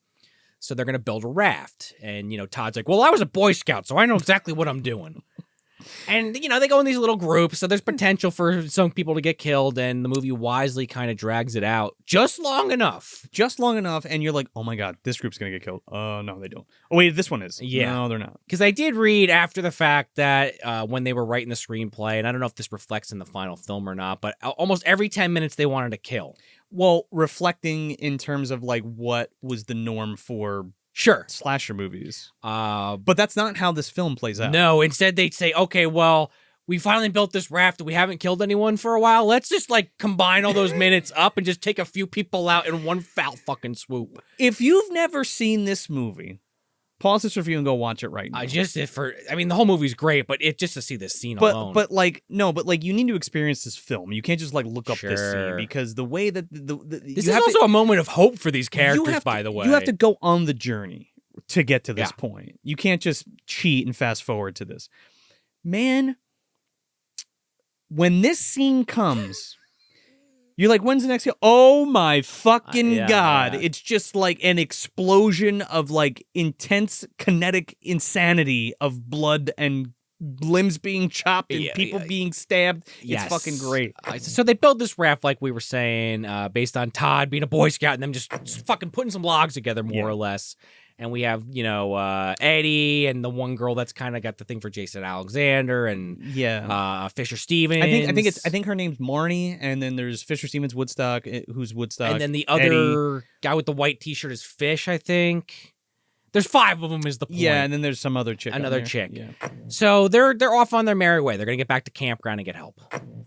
So they're going to build a raft. And, Todd's like, well, I was a Boy Scout, so I know exactly what I'm doing. And, they go in these little groups, so there's potential for some people to get killed, and the movie wisely kind of drags it out just long enough. And you're like, oh my God, this group's going to get killed. No, they don't. Oh, wait, this one is. Yeah. No, they're not. Because I did read after the fact that when they were writing the screenplay, and I don't know if this reflects in the final film or not, but almost every 10 minutes they wanted to kill. Well, reflecting in terms of like what was the norm for slasher movies. But that's not how this film plays out. No, instead they'd say, okay, well, we finally built this raft and we haven't killed anyone for a while. Let's just like combine all those minutes up and just take a few people out in one foul fucking swoop. If you've never seen this movie, pause this review and go watch it right now. The whole movie's great, but just to see this scene alone. But you need to experience this film. You can't just like look up this scene, because the way that this is also a moment of hope for these characters, by the way. You have to go on the journey to get to this point. You can't just cheat and fast forward to this. Man, when this scene comes, you're like, when's the next kill? Oh my fucking God. Yeah. It's just like an explosion of like intense kinetic insanity of blood and limbs being chopped and people being stabbed. Yes. It's fucking great. So they build this raft, like we were saying, based on Todd being a Boy Scout and them just fucking putting some logs together, more or less. And we have, Eddie and the one girl that's kind of got the thing for Jason Alexander and Fisher Stevens. I think her name's Marnie, and then there's Fisher Stevens Woodstock, who's Woodstock. And then the other guy with the white t-shirt is Fish, I think. There's 5 of them is the point. Yeah, and then there's some other chick. Another chick. Yeah. So they're off on their merry way. They're going to get back to campground and get help.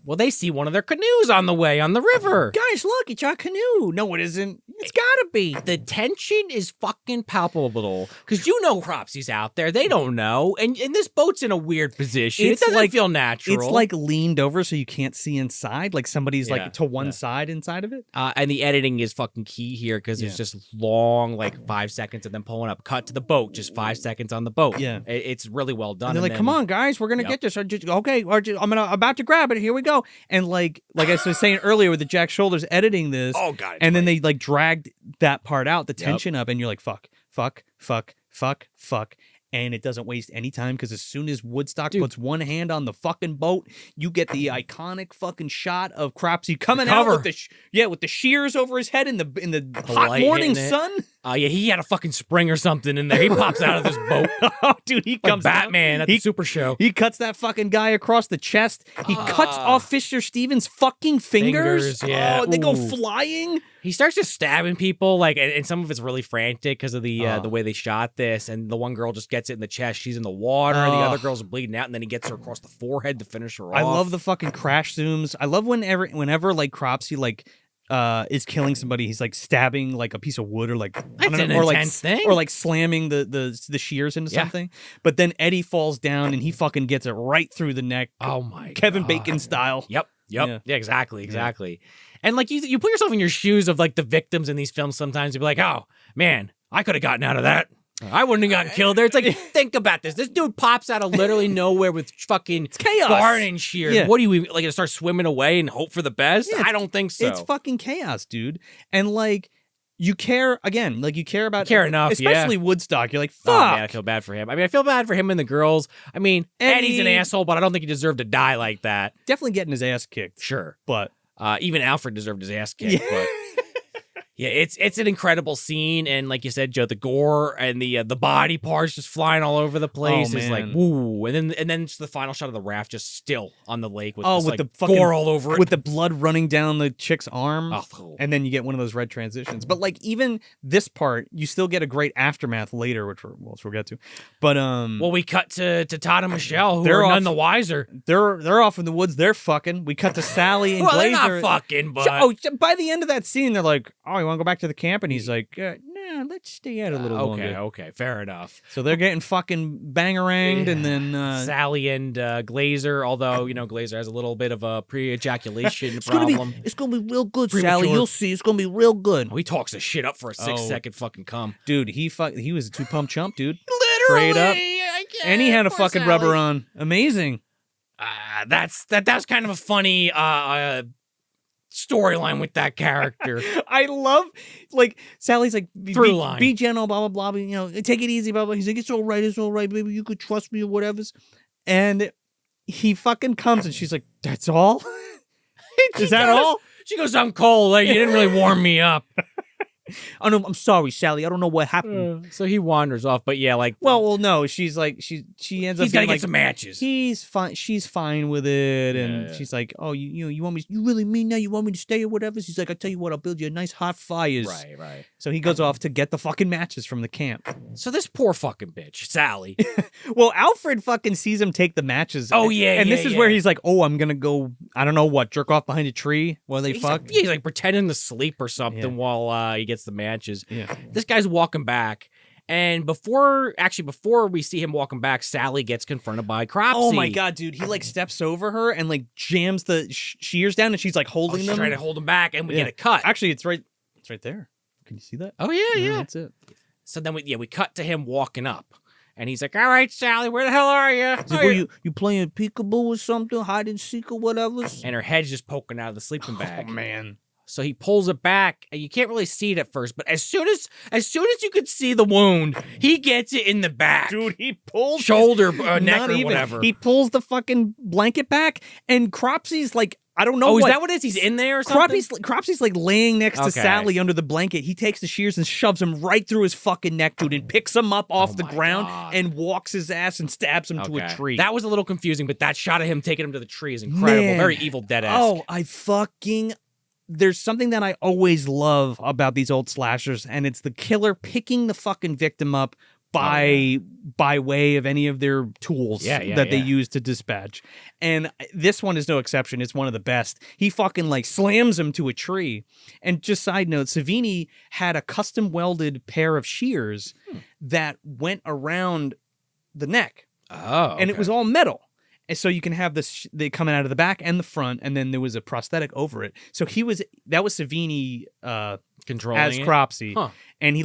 Well, they see one of their canoes on the way on the river. Guys, look, it's our canoe. No, it isn't. It's got to be. The tension is fucking palpable because Cropsy's out there. They don't know. And this boat's in a weird position. It doesn't feel natural. It's like leaned over so you can't see inside. Like somebody's like to one side inside of it. And the editing is fucking key here because it's just long, like 5 seconds of them pulling up. Cut to the boat, just 5 seconds on the boat. Yeah. It's really well done. And they're like, come on, guys, we're going to get this. I'm about to grab it. Here we go. And like I was saying earlier with the Jack Shoulders editing this. Oh, God. And then they like dragged that part out, the tension up, and you're like, fuck. And it doesn't waste any time because as soon as Woodstock puts one hand on the fucking boat, you get the iconic fucking shot of Cropsy coming out with the shears over his head in the hot morning sun. He had a fucking spring or something in there. He pops out of this boat. Oh, dude, he comes like Batman at the Super Show. He cuts that fucking guy across the chest. He cuts off Fisher Stevens' fucking fingers. Yeah. Oh, they go flying. He starts just stabbing people, and some of it's really frantic because of the way they shot this. And the one girl just gets it in the chest. She's in the water. The other girl's bleeding out, and then he gets her across the forehead to finish her off. I love the fucking crash zooms. I love whenever like Cropsy like is killing somebody, he's like stabbing like a piece of wood or like That's an intense thing. or like slamming the shears into something. But then Eddie falls down and he fucking gets it right through the neck. Oh my Kevin God. Bacon style. Yep. Yeah, exactly. And like you put yourself in your shoes of like the victims in these films sometimes. You'd be like, oh man, I could have gotten out of that. I wouldn't have gotten killed there. It's like, think about this. This dude pops out of literally nowhere with fucking chaos. garden shears. Yeah. What do you like? Gonna start swimming away and hope for the best? I don't think so. It's fucking chaos, dude. And like, you care again. Like you care about enough, especially Woodstock. You're like, fuck. Oh, man, I feel bad for him. I mean, I feel bad for him and the girls. I mean, Eddie's an asshole, but I don't think he deserved to die like that. Definitely getting his ass kicked. Sure, but even Alfred deserved his ass kicked. But yeah, it's an incredible scene, and like you said, Joe, the gore and the body parts just flying all over the place is like woo, and then just the final shot of the raft just still on the lake with this, with like, the fucking gore all over it, with the blood running down the chick's arm, Oh. and then you get one of those red transitions. But like even this part, you still get a great aftermath later, which we'll get to. But well, we cut to Todd and Michelle, who they're are none the wiser. They're off in the woods. They're fucking. We cut to Sally and well, Glazer. they're not fucking, but by the end of that scene, they're like, "Oh, you want to go back to the camp?" And he's like, "No, let's stay out a little longer." Okay, fair enough. So they're getting fucking bangeranged, and then Sally and Glazer, although Glazer has a little bit of a pre-ejaculation it's problem. It's gonna be real good, Premature. Sally. You'll see. It's gonna be real good. He talks the shit up for a 6-second fucking cum. Dude, he was a 2-pump chump, dude. Literally, Straight up. I can't. And he had a Poor fucking Sally. rubber on. Amazing. That was kind of a funny storyline with that character. I love, like, Sally's like, Through line. be gentle, blah, blah, blah, take it easy, blah, blah. He's like, it's all right, baby, you could trust me or whatever. And he fucking comes and she's like, that's all? Is that all? She goes, I'm cold. Like, you didn't really warm me up. Oh, no, I'm sorry, Sally. I don't know what happened. So he wanders off, but yeah, like, well, no. She's like, she ends up. he's got to being get like, some matches. He's fine. She's fine with it, and she's like, "Oh, you want me? You really mean that? You want me to stay or whatever?" She's like, "I tell you what, I'll build you a nice hot fires." Right. So he goes off to get the fucking matches from the camp. So this poor fucking bitch, Sally. Well, Alfred fucking sees him take the matches. Oh, yeah, and yeah, this is yeah. where he's like, "Oh, I'm gonna go. I don't know what, jerk off behind a tree while they fuck." He's like pretending to sleep or something while he gets the matches. Yeah. This guy's walking back, and before we see him walking back, Sally gets confronted by Cropsy. Oh my god, dude! He like steps over her and like jams the shears down, and she's like holding she's them, trying to hold him back, and we get a cut. Actually, it's right there. Can you see that? Oh yeah. That's it. So then we cut to him walking up, and he's like, "All right, Sally, where the hell are you?" He's like, you playing peekaboo or something, hide and seek or whatever? And her head's just poking out of the sleeping bag. Oh man. So he pulls it back, and you can't really see it at first, but as soon as you could see the wound, he gets it in the back. Dude, he pulls shoulder, neck, not or even. whatever. He pulls the fucking blanket back, and Cropsy's like, I don't know. Oh, what. is that what it is? He's in there or something? Cropsy's like laying next to Okay. Sally under the blanket. He takes the shears and shoves him right through his fucking neck, dude, and picks him up off the ground and walks his ass and stabs him to a tree. That was a little confusing, but that shot of him taking him to the tree is incredible. Man. Very Evil Dead-esque. Oh, there's something that I always love about these old slashers, and it's the killer picking the fucking victim up by way of any of their tools that they use to dispatch. And this one is no exception. It's one of the best. He fucking like slams him to a tree. And just side note, Savini had a custom welded pair of shears that went around the neck. Oh, and it was all metal. And so you can have this they coming out of the back and the front, and then there was a prosthetic over it. So that was Savini controlling as it? Cropsy. Huh. And he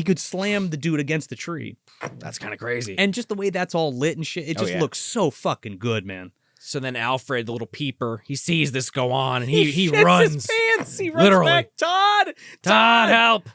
could slam the dude against the tree. That's kind of crazy. And just the way that's all lit and shit, it just looks so fucking good, man. So then Alfred, the little peeper, he sees this go on, and he shits runs. his pants. He runs Literally. back. Todd, help!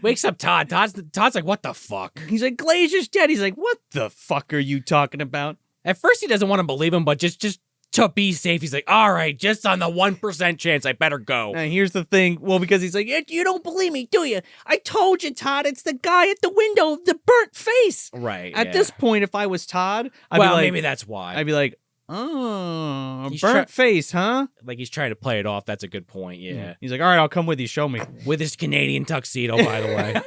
Wakes up Todd. Todd's like, what the fuck? He's like, Glazer's dead. He's like, what the fuck are you talking about? At first, he doesn't want to believe him, but just to be safe, he's like, all right, just on the 1% chance, I better go. Now, here's the thing. Well, because he's like, you don't believe me, do you? I told you, Todd. It's the guy at the window, the burnt face. Right. At this point, if I was Todd, I'd be well, like, maybe that's why. I'd be like, oh, He's burnt face, huh? Like he's trying to play it off. That's a good point. Yeah. He's like, all right, I'll come with you. Show me. With his Canadian tuxedo, by the way.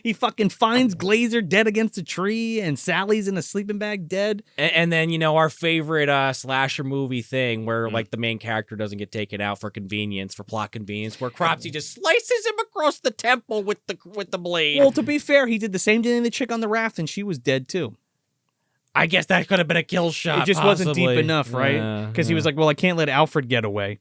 He fucking finds Glazer dead against a tree, and Sally's in a sleeping bag dead. And then, you know, our favorite slasher movie thing where, like, the main character doesn't get taken out for convenience, for plot convenience, where Cropsy just slices him across the temple with the blade. Well, to be fair, he did the same thing to the chick on the raft, and she was dead, too. I guess that could have been a kill shot, It just wasn't deep enough, right? Because he was like, well, I can't let Alfred get away.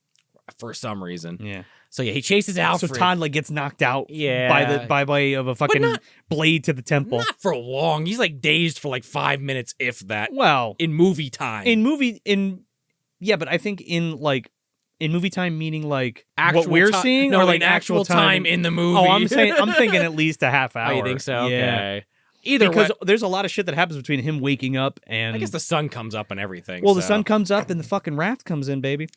For some reason. Yeah. So yeah, he chases Alfred. So Todd like gets knocked out Yeah. by way of a fucking blade to the temple. Not for long. He's like dazed for like 5 minutes, if that. Well, in movie time. But I think in movie time meaning like Actual what we're ti- seeing, no, or like like actual time in the movie. Oh, I'm thinking at least a half hour. Oh, you think so? Yeah. Okay. Either because way, there's a lot of shit that happens between him waking up and I guess the sun comes up and everything. Well, the so. sun comes up and the fucking raft comes in, baby.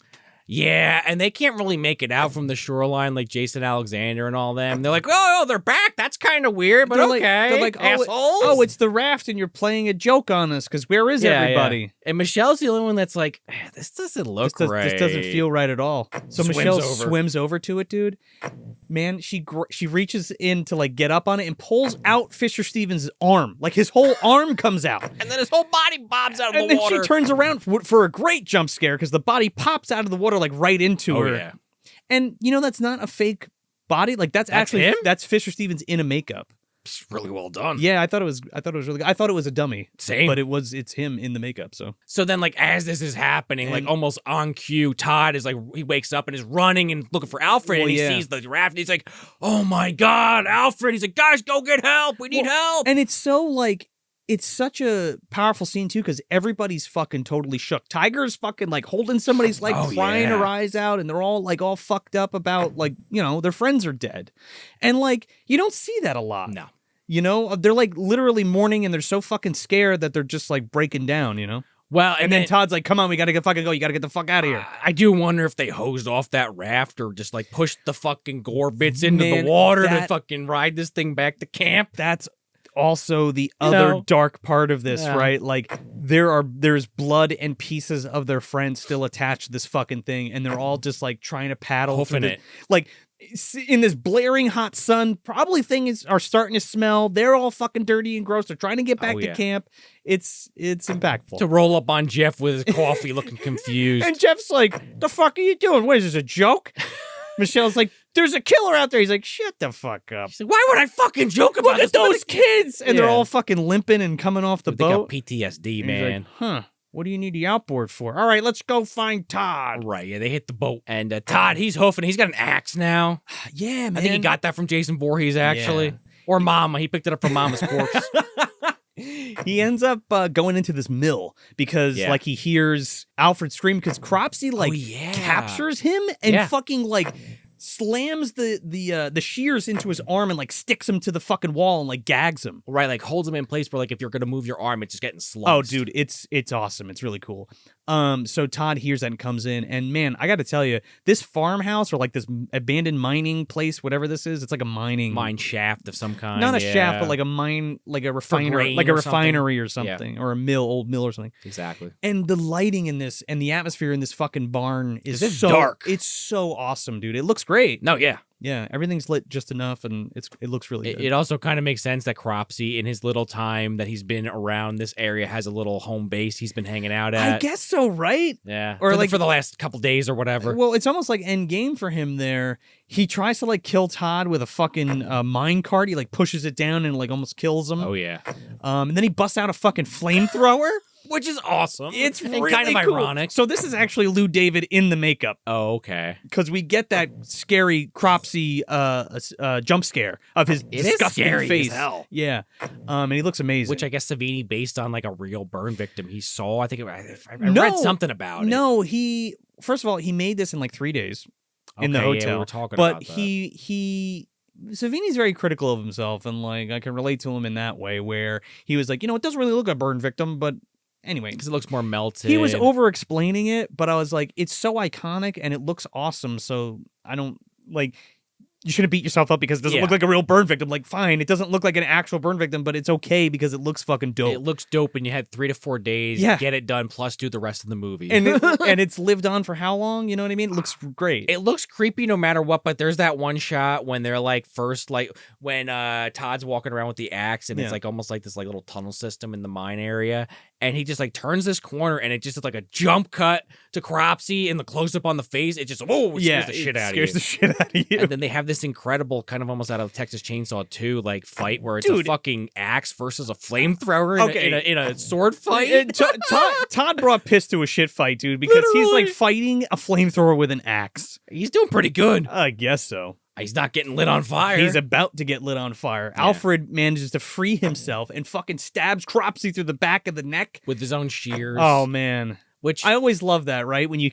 Yeah, and they can't really make it out from the shoreline like Jason Alexander and all them. They're like, oh, they're back. That's kind of weird, but They're okay. they're like, assholes. it's the raft and you're playing a joke on us because where is everybody? Yeah. And Michelle's the only one that's like, this doesn't look right. This doesn't feel right at all. So Swims Michelle over. swims over to it, dude. Man, she reaches in to like get up on it and pulls out Fisher Stevens' arm. Like his whole arm comes out. And then his whole body bobs out of And the then water. she turns around for a great jump scare because the body pops out of the water like right into her. Yeah. And you know that's not a fake body. Like that's actually him? that's Fisher Stevens in a makeup. It's really well done. Yeah, I thought it was really good. I thought it was a dummy. Same. But it's him in the makeup, So then, like, as this is happening, like, almost on cue, Todd is like, he wakes up and is running and looking for Alfred, and he sees the raft, and he's like, oh my God, Alfred. He's like, guys, go get help. We need help. And it's so, like, it's such a powerful scene, too, because everybody's fucking totally shook. Tiger's fucking, like, holding somebody's leg, crying her eyes out, and they're all, like, all fucked up about, like, you know, their friends are dead. And, like, you don't see that a lot. No. You know, they're like literally mourning and they're so fucking scared that they're just like breaking down, you know? Well, and then Todd's like, come on, we got to fucking go. You got to get the fuck out of here. I do wonder if they hosed off that raft or just like pushed the fucking gore bits into the water to fucking ride this thing back to camp. That's also the other dark part of this, right? Like there's blood and pieces of their friends still attached to this fucking thing. And they're all just like trying to paddle. Hoofing it. Like, in this blaring hot sun, probably things are starting to smell. They're all fucking dirty and gross. They're trying to get back to camp. It's impactful. To roll up on Jeff with his coffee looking confused. And Jeff's like, the fuck are you doing? What is this, a joke? Michelle's like, there's a killer out there. He's like, shut the fuck up. She's like, why would I fucking joke about Look at those kids. And they're all fucking limping and coming off the boat. They got PTSD, And man. he's like, huh. What do you need the outboard for? All right, let's go find Todd. Right, yeah, they hit the boat. And Todd, he's hoofing. He's got an axe now. Yeah, man. I think he got that from Jason Voorhees, actually. Yeah. Or Mama. He picked it up from Mama's corpse. He ends up going into this mill because like he hears Alfred scream because Cropsy like captures him and fucking like slams the shears into his arm and like sticks him to the fucking wall and like gags him. Right, like holds him in place where like if you're gonna move your arm, it's just getting sliced. Oh, dude, it's awesome. It's really cool. So Todd hears that and comes in, and man, I got to tell you, this farmhouse or like this abandoned mining place, whatever this is, it's like a mine shaft of some kind. Not a shaft, but like a mine, like a refinery, like a refinery or something, or a old mill or something. Exactly. And the lighting in this and the atmosphere in this fucking barn is It's so dark. It's so awesome, dude. It looks great. No, yeah. Yeah, everything's lit just enough, and it looks really good. It also kind of makes sense that Cropsy, in his little time that he's been around this area, has a little home base he's been hanging out at. I guess so, right? Yeah. Or for the last couple days or whatever. Well, it's almost like end game for him there. He tries to like kill Todd with a fucking mine cart. He like pushes it down and like almost kills him. Oh, yeah. And then he busts out a fucking flamethrower. Which is awesome. It's and really kind of cool. ironic. So this is actually Lou David in the makeup. Oh, okay. Because we get that scary Cropsy jump scare of his disgusting scary face. as hell. Yeah. And he looks amazing. Which I guess Savini based on like a real burn victim he saw. I think I read something about it. No, first of all, he made this in like 3 days in the Okay, hotel. yeah, we were talking but about that. Savini's very critical of himself, and like I can relate to him in that way where he was like, it doesn't really look like a burn victim, but anyway, because it looks more melted. He was over explaining it, but I was like, it's so iconic and it looks awesome. So I don't like. you shouldn't beat yourself up because it doesn't look like a real burn victim. Like, fine, it doesn't look like an actual burn victim, but it's okay because it looks fucking dope. It looks dope, and you had 3 to 4 days to get it done, plus do the rest of the movie. And it's lived on for how long? You know what I mean? It looks great. It looks creepy no matter what, but there's that one shot when they're like first, like when Todd's walking around with the axe, and it's like almost like this like little tunnel system in the mine area, and he just like turns this corner, and it just is like a jump cut to Cropsy, and the close up on the face, it just scares the shit out of you. Scares the shit out of you. And then they have this incredible kind of almost out of Texas Chainsaw 2 like fight where it's a fucking axe versus a flamethrower in a sword fight. Todd brought piss to a shit fight, dude, because he's like fighting a flamethrower with an axe. He's doing pretty good. I guess so. He's not getting lit on fire. He's about to get lit on fire. Yeah. Alfred manages to free himself and fucking stabs Cropsy through the back of the neck with his own shears. Oh man. Which I always love that, right? When you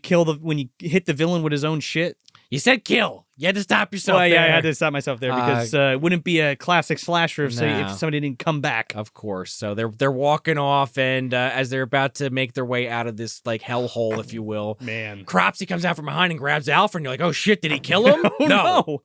hit the villain with his own shit. You said kill. You had to stop yourself there. Yeah, I had to stop myself there because it wouldn't be a classic slasher if somebody didn't come back. Of course. So they're walking off, and as they're about to make their way out of this like hellhole, if you will, man, Cropsy comes out from behind and grabs Alfred, and you're like, oh shit, did he kill him? No.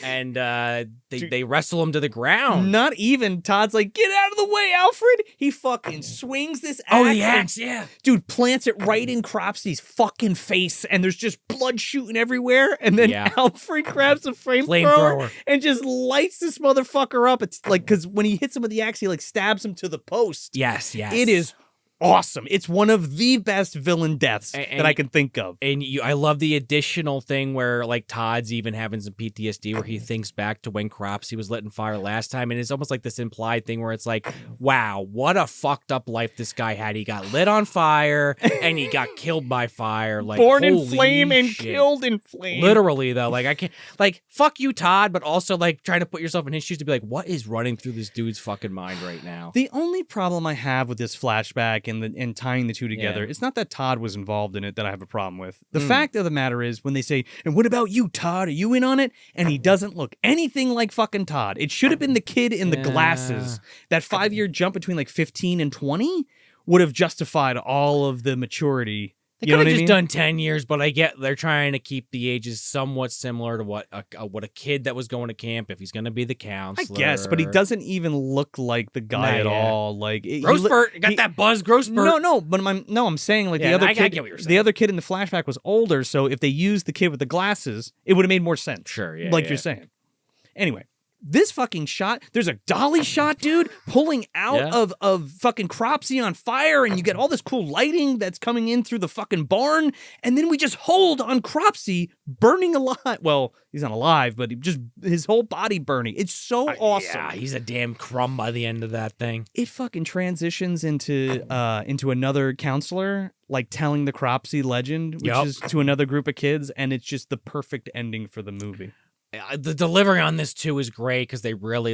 And they wrestle him to the ground. Not even. Todd's like, get out of the way, Alfred. He fucking swings this axe. Oh, the axe, yeah. Dude, plants it right in Cropsy's fucking face, and there's just blood shooting everywhere. And then Alfred grabs a flamethrower and just lights this motherfucker up. It's like, because when he hits him with the axe, he like stabs him to the post. Yes. It is awesome. It's one of the best villain deaths that I can think of. And I love the additional thing where like Todd's even having some PTSD where he thinks back to when Cropsy was lit on fire last time, and it's almost like this implied thing where it's like, wow, what a fucked up life this guy had. He got lit on fire and he got killed by fire. Like born in flame and killed in flame. Literally though, like I can't, like fuck you, Todd, but also like trying to put yourself in his shoes to be like, what is running through this dude's fucking mind right now? The only problem I have with this flashback and tying the two together, it's not that Todd was involved in it that I have a problem with. The fact of the matter is when they say, and what about you, Todd? Are you in on it? And he doesn't look anything like fucking Todd. It should have been the kid in the glasses. That 5-year jump between like 15 and 20 would have justified all of the maturity. They could have just done 10 years, but I get they're trying to keep the ages somewhat similar to what a kid that was going to camp, if he's going to be the counselor. I guess, but he doesn't even look like the guy at all. Like Grosspurt, got that buzz, Grosspurt. No, but I'm saying like the other kid. The other kid in the flashback was older, so if they used the kid with the glasses, it would have made more sense. Sure, you're saying. Anyway. This fucking shot, there's a dolly shot, dude, pulling out of fucking Cropsy on fire, and you get all this cool lighting that's coming in through the fucking barn, and then we just hold on Cropsy burning alive. Well, he's not alive, but his whole body burning. It's so awesome. Yeah, he's a damn crumb by the end of that thing. It fucking transitions into another counselor, like telling the Cropsy legend, which is to another group of kids, and it's just the perfect ending for the movie. The delivery on this too is great because they really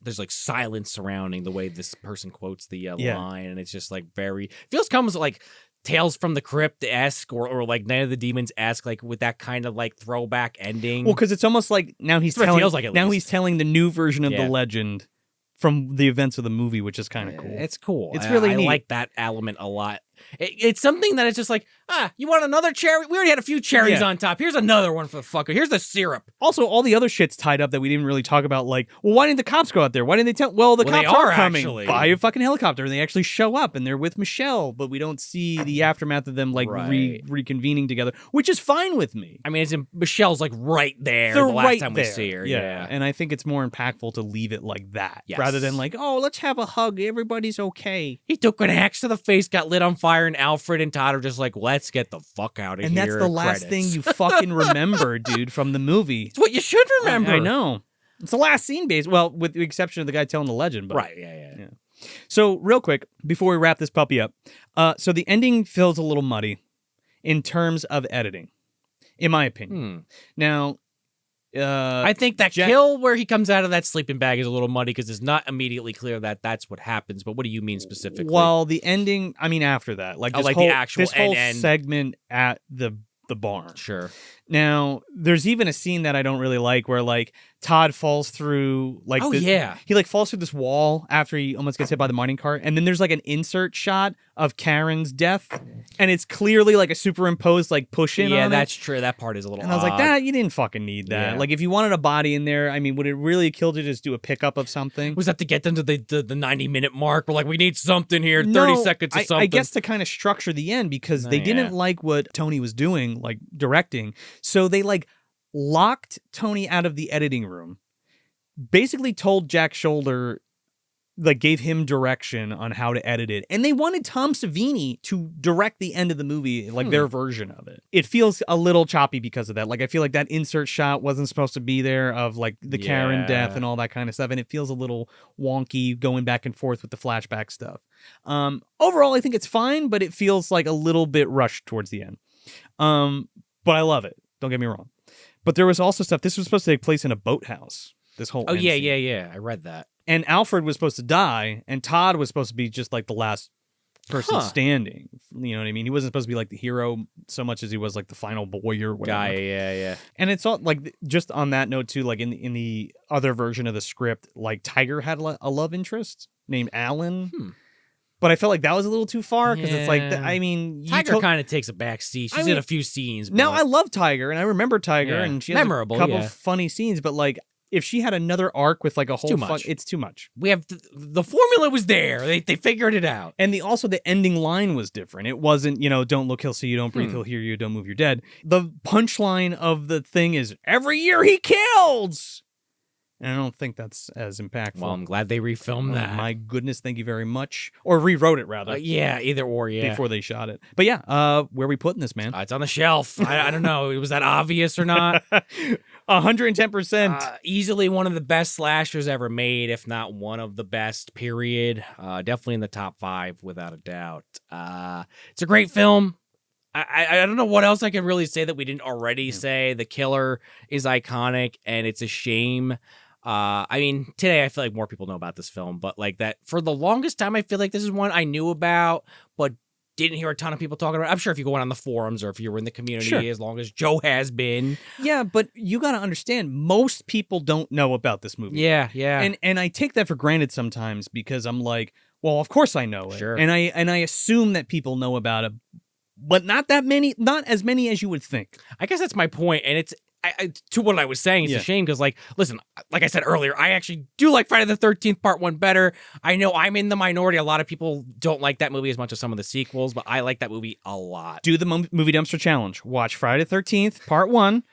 there's like silence surrounding the way this person quotes the line, and it's just like feels almost like Tales from the Crypt-esque or like Night of the Demons-esque, like with that kind of like throwback ending. Well, because it's almost like now he's telling the new version of the legend from the events of the movie, which is kind of cool. It's cool. It's really neat. I like that element a lot. It's something that is just like, you want another cherry? We already had a few cherries on top. Here's another one for the fucker. Here's the syrup. Also, all the other shit's tied up that we didn't really talk about. Like, well, why didn't the cops go out there? Why didn't they tell? Well, the cops are coming actually. By a fucking helicopter, and they actually show up, and they're with Michelle, but we don't see the aftermath of them like reconvening together, which is fine with me. I mean, Michelle's like right there. They're the last right time there. we see her. Yeah, and I think it's more impactful to leave it like that rather than like, oh, let's have a hug. Everybody's okay. He took an axe to the face, got lit on fire, and Alfred and Todd are just like, let's get the fuck out of here. And that's the last thing you fucking remember, dude, from the movie. It's what you should remember. I know. It's the last scene base. Well, with the exception of the guy telling the legend. But, right, yeah. So, real quick, before we wrap this puppy up. So the ending feels a little muddy in terms of editing, in my opinion. Now, I think that kill where he comes out of that sleeping bag is a little muddy because it's not immediately clear that that's what happens. But what do you mean specifically? Well, the ending, I mean, after that. Like, this whole, the actual whole segment at the barn. Sure. Now, there's even a scene that I don't really like where, like, Todd falls through like he like falls through this wall after he almost gets hit by the mining cart, and then there's like an insert shot of Karen's death, and it's clearly like a superimposed like push in. Yeah, on that's it. true. That part is a little. And I was like, that you didn't fucking need that. Yeah. Like if you wanted a body in there, I mean, would it really kill to just do a pickup of something? Was that to get them to the 90-minute mark? We're like, we need something here, 30 seconds of something. I guess to kind of structure the end because they didn't like what Tony was doing, like directing, so they like locked Tony out of the editing room. Basically told Jack Shoulder, like gave him direction on how to edit it. And they wanted Tom Savini to direct the end of the movie, like their version of it. It feels a little choppy because of that. Like I feel like that insert shot wasn't supposed to be there of like the Karen death and all that kind of stuff. And it feels a little wonky going back and forth with the flashback stuff. Overall, I think it's fine, but it feels like a little bit rushed towards the end. But I love it. Don't get me wrong. But there was also stuff, this was supposed to take place in a boathouse. This whole end scene. Yeah. I read that. And Alfred was supposed to die, and Todd was supposed to be just like the last person standing. You know what I mean? He wasn't supposed to be like the hero so much as he was like the final boy or whatever. Guy, yeah. And it's all like just on that note too. Like in the other version of the script, like Tiger had a love interest named Alan. But I felt like that was a little too far because it's like, I mean... Tiger kind of takes a back seat. She's in a few scenes. Now, I love Tiger, and I remember Tiger, and she has memorable, a couple of funny scenes, but like, if she had another arc with like a whole... It's too much. We have... The formula was there. They figured it out. And also the ending line was different. It wasn't, don't look, he'll see you, don't breathe, he'll hear you, don't move, you're dead. The punchline of the thing is, every year he kills! And I don't think that's as impactful. Well, I'm glad they refilmed that. My goodness, thank you very much. Or rewrote it, rather. Either or, before they shot it. But yeah, where are we putting this, man? It's on the shelf. I don't know. Was that obvious or not? 110%. Easily one of the best slashers ever made, if not one of the best, period. Definitely in the top 5, without a doubt. It's a great film. I don't know what else I can really say that we didn't already say. The killer is iconic, and it's a shame. I mean, today I feel like more people know about this film, but like that for the longest time, I feel like this is one I knew about, but didn't hear a ton of people talking about. I'm sure if you go on the forums or if you were in the community, as long as Joe has been. Yeah, but you got to understand, most people don't know about this movie. Yeah. And I take that for granted sometimes because I'm like, well, of course I know it. Sure. And I assume that people know about it, but not that many, not as many as you would think. I guess that's my point, and it's to what I was saying. It's a shame because, like, listen, like I said earlier, I actually do like Friday the 13th Part 1 better. I know I'm in the minority. A lot of people don't like that movie as much as some of the sequels, but I like that movie a lot. Do the movie dumpster challenge. Watch Friday the 13th Part 1.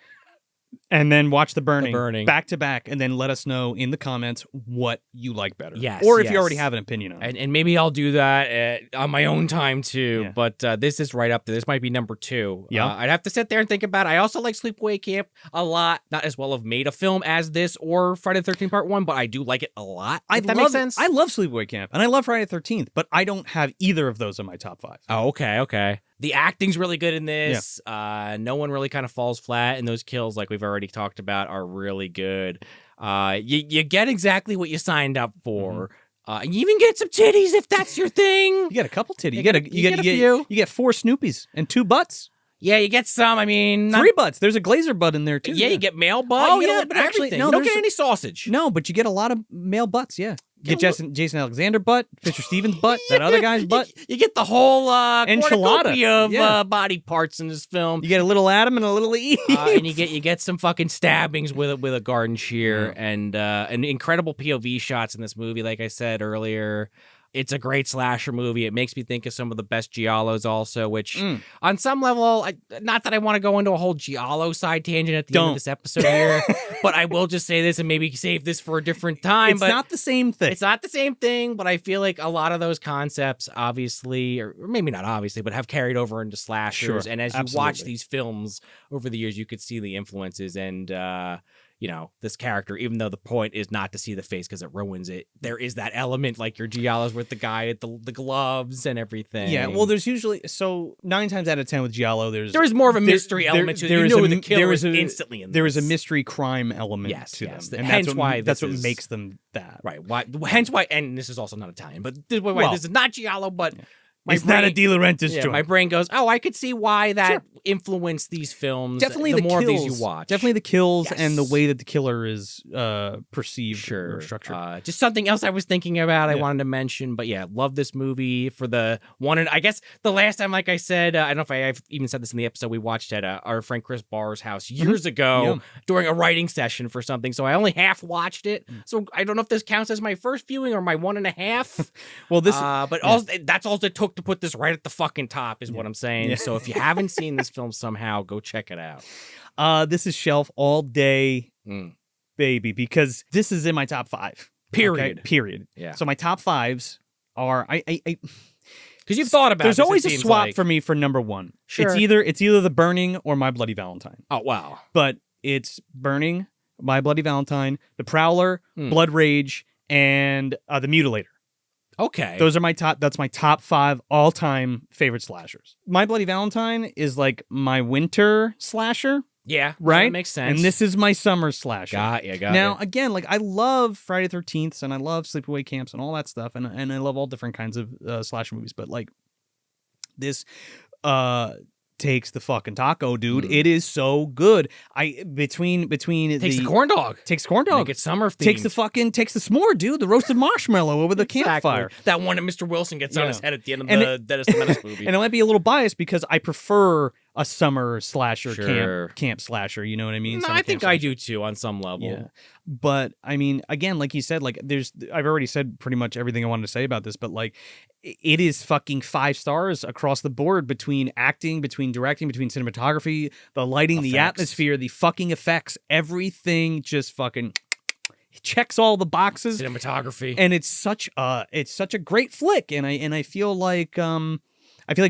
And then watch The Burning back to back, and then let us know in the comments what you like better. Yes, or if you already have an opinion on it. And maybe I'll do that on my own time too. Yeah. But this is right up there. This might be number 2. Yeah, I'd have to sit there and think about it. I also like Sleepaway Camp a lot. Not as well have made a film as this or Friday the 13th Part 1, but I do like it a lot. If that makes sense. I love Sleepaway Camp, and I love Friday the 13th, but I don't have either of those in my top 5. Oh, okay. The acting's really good in this. Yeah. No one really kind of falls flat, and those kills, like we've already talked about, are really good. You get exactly what you signed up for. You even get some titties if that's your thing. You get a couple titties. You get a few. You get 4 Snoopies and 2 butts. Yeah, you get some. I mean, 3 butts. There's a Glazer butt in there too. Yeah, you get male butt. Oh, but actually, no, you don't get any sausage. No, but you get a lot of male butts. Yeah. Get Jason Alexander butt, Fisher Stevens butt, that other guy's butt. You get the whole enchilada of body parts in this film. You get a little Adam and a little Eve, and you get some fucking stabbings with a garden shear and incredible POV shots in this movie. Like I said earlier, it's a great slasher movie. It makes me think of some of the best giallos also, which on some level, not that I want to go into a whole giallo side tangent at the end of this episode here, but I will just say this and maybe save this for a different time. It's not the same thing. It's not the same thing, but I feel like a lot of those concepts obviously, or maybe not obviously, but have carried over into slashers. Sure, and as you watch these films over the years, you could see the influences and, this character, even though the point is not to see the face because it ruins it, there is that element like your giallos with the guy at the gloves and everything. Yeah, well, there's usually, 9 times out of 10 with giallo, there's more of a mystery element to it. You know the killer is instantly in this. There is a mystery crime element to them. And hence why that's what makes them that. Right. Hence why, and this is also not Italian, but this is why this is not giallo, but It's not a De Laurentiis joint. My brain goes, oh, I could see why that influenced these films. Definitely the more kills, of these you watch. Definitely the kills and the way that the killer is perceived or structured. Just something else I was thinking about I wanted to mention. But yeah, love this movie for the one. And I guess the last time, like I said, I don't know if I've even said this in the episode we watched at our friend Chris Barr's house years ago during a writing session for something. So I only half watched it. So I don't know if this counts as my first viewing or my 1.5. Well, this, that's all it took to put this right at the fucking top is what I'm saying. Yeah. So if you haven't seen this film somehow, go check it out. This is shelf all day, baby, because this is in my top 5. Period. Okay? Period. Yeah. So my top 5s are because you've thought about. There's this, always a swap for me for number 1. Sure. It's either The Burning or My Bloody Valentine. Oh wow. But it's Burning, My Bloody Valentine, The Prowler, Blood Rage, and The Mutilator. Okay. Those are my top. That's my top 5 all-time favorite slashers. My Bloody Valentine is like my winter slasher. Yeah, right. That makes sense. And this is my summer slasher. Got you. Now, again, like I love Friday the 13th and I love Sleepaway Camps and all that stuff, and I love all different kinds of slasher movies. But like this, takes the fucking taco, dude. It is so good. Between takes the corn dog. Takes corn dog. Make it summer themed. Takes the s'more, dude. The roasted marshmallow over the campfire. That one that Mr. Wilson gets on his head at the end of the Dennis the Menace movie. And it might be a little biased because I prefer a summer slasher, camp slasher. You know what I mean? No, I think I do too on some level. Yeah. But I mean, again, like you said, like I've already said pretty much everything I wanted to say about this, but like it is fucking 5 stars across the board between acting, between directing, between cinematography, the lighting, the atmosphere, the fucking effects, everything just fucking checks all the boxes. Cinematography. And it's such a great flick. And I feel like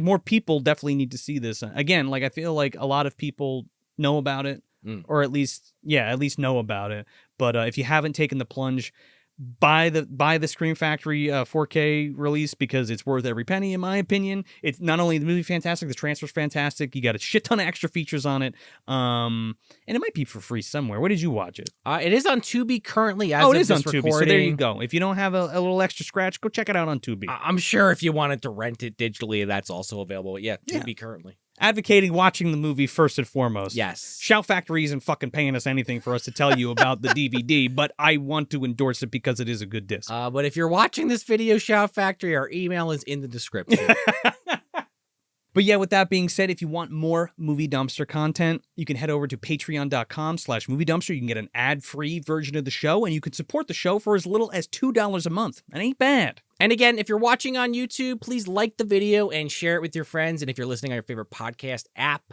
more people definitely need to see this. Again, like I feel like a lot of people know about it. Or at least know about it. But if you haven't taken the plunge, buy the Scream Factory 4K release because it's worth every penny, in my opinion. It's not only the movie fantastic, the transfer's fantastic. You got a shit ton of extra features on it, and it might be for free somewhere. Where did you watch it? It is on Tubi currently. It is on Tubi. So there you go. If you don't have a little extra scratch, go check it out on Tubi. I'm sure if you wanted to rent it digitally, that's also available. Yeah, Tubi currently. Advocating watching the movie first and foremost. Yes. Shout Factory isn't fucking paying us anything for us to tell you about the DVD, but I want to endorse it because it is a good disc. But if you're watching this video, Shout Factory, our email is in the description. But yeah, with that being said, if you want more Movie Dumpster content, you can head over to patreon.com/Movie Dumpster. You can get an ad-free version of the show, and you can support the show for as little as $2 a month. That ain't bad. And again, if you're watching on YouTube, please like the video and share it with your friends. And if you're listening on your favorite podcast app,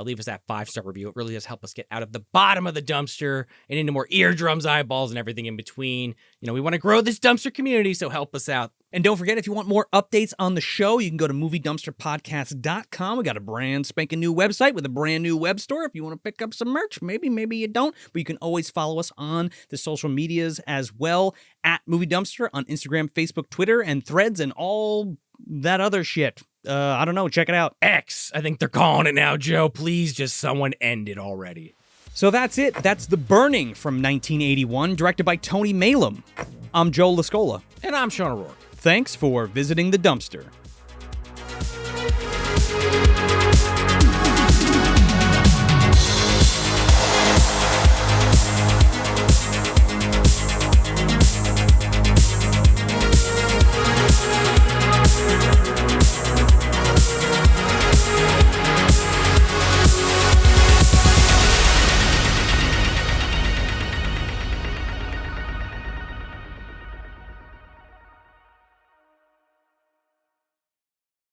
leave us that 5-star review. It really does help us get out of the bottom of the dumpster and into more eardrums, eyeballs, and everything in between. You know, we want to grow this dumpster community, so help us out. And don't forget, if you want more updates on the show, you can go to moviedumpsterpodcast.com. We got a brand spanking new website with a brand new web store. If you want to pick up some merch, maybe you don't. But you can always follow us on the social medias as well, at Movie Dumpster on Instagram, Facebook, Twitter, and Threads, and all that other shit. I don't know. Check it out. X, I think they're calling it now, Joe. Please, just someone end it already. So that's it. That's The Burning from 1981, directed by Tony Malum. I'm Joe Lascola. And I'm Sean O'Rourke. Thanks for visiting the dumpster.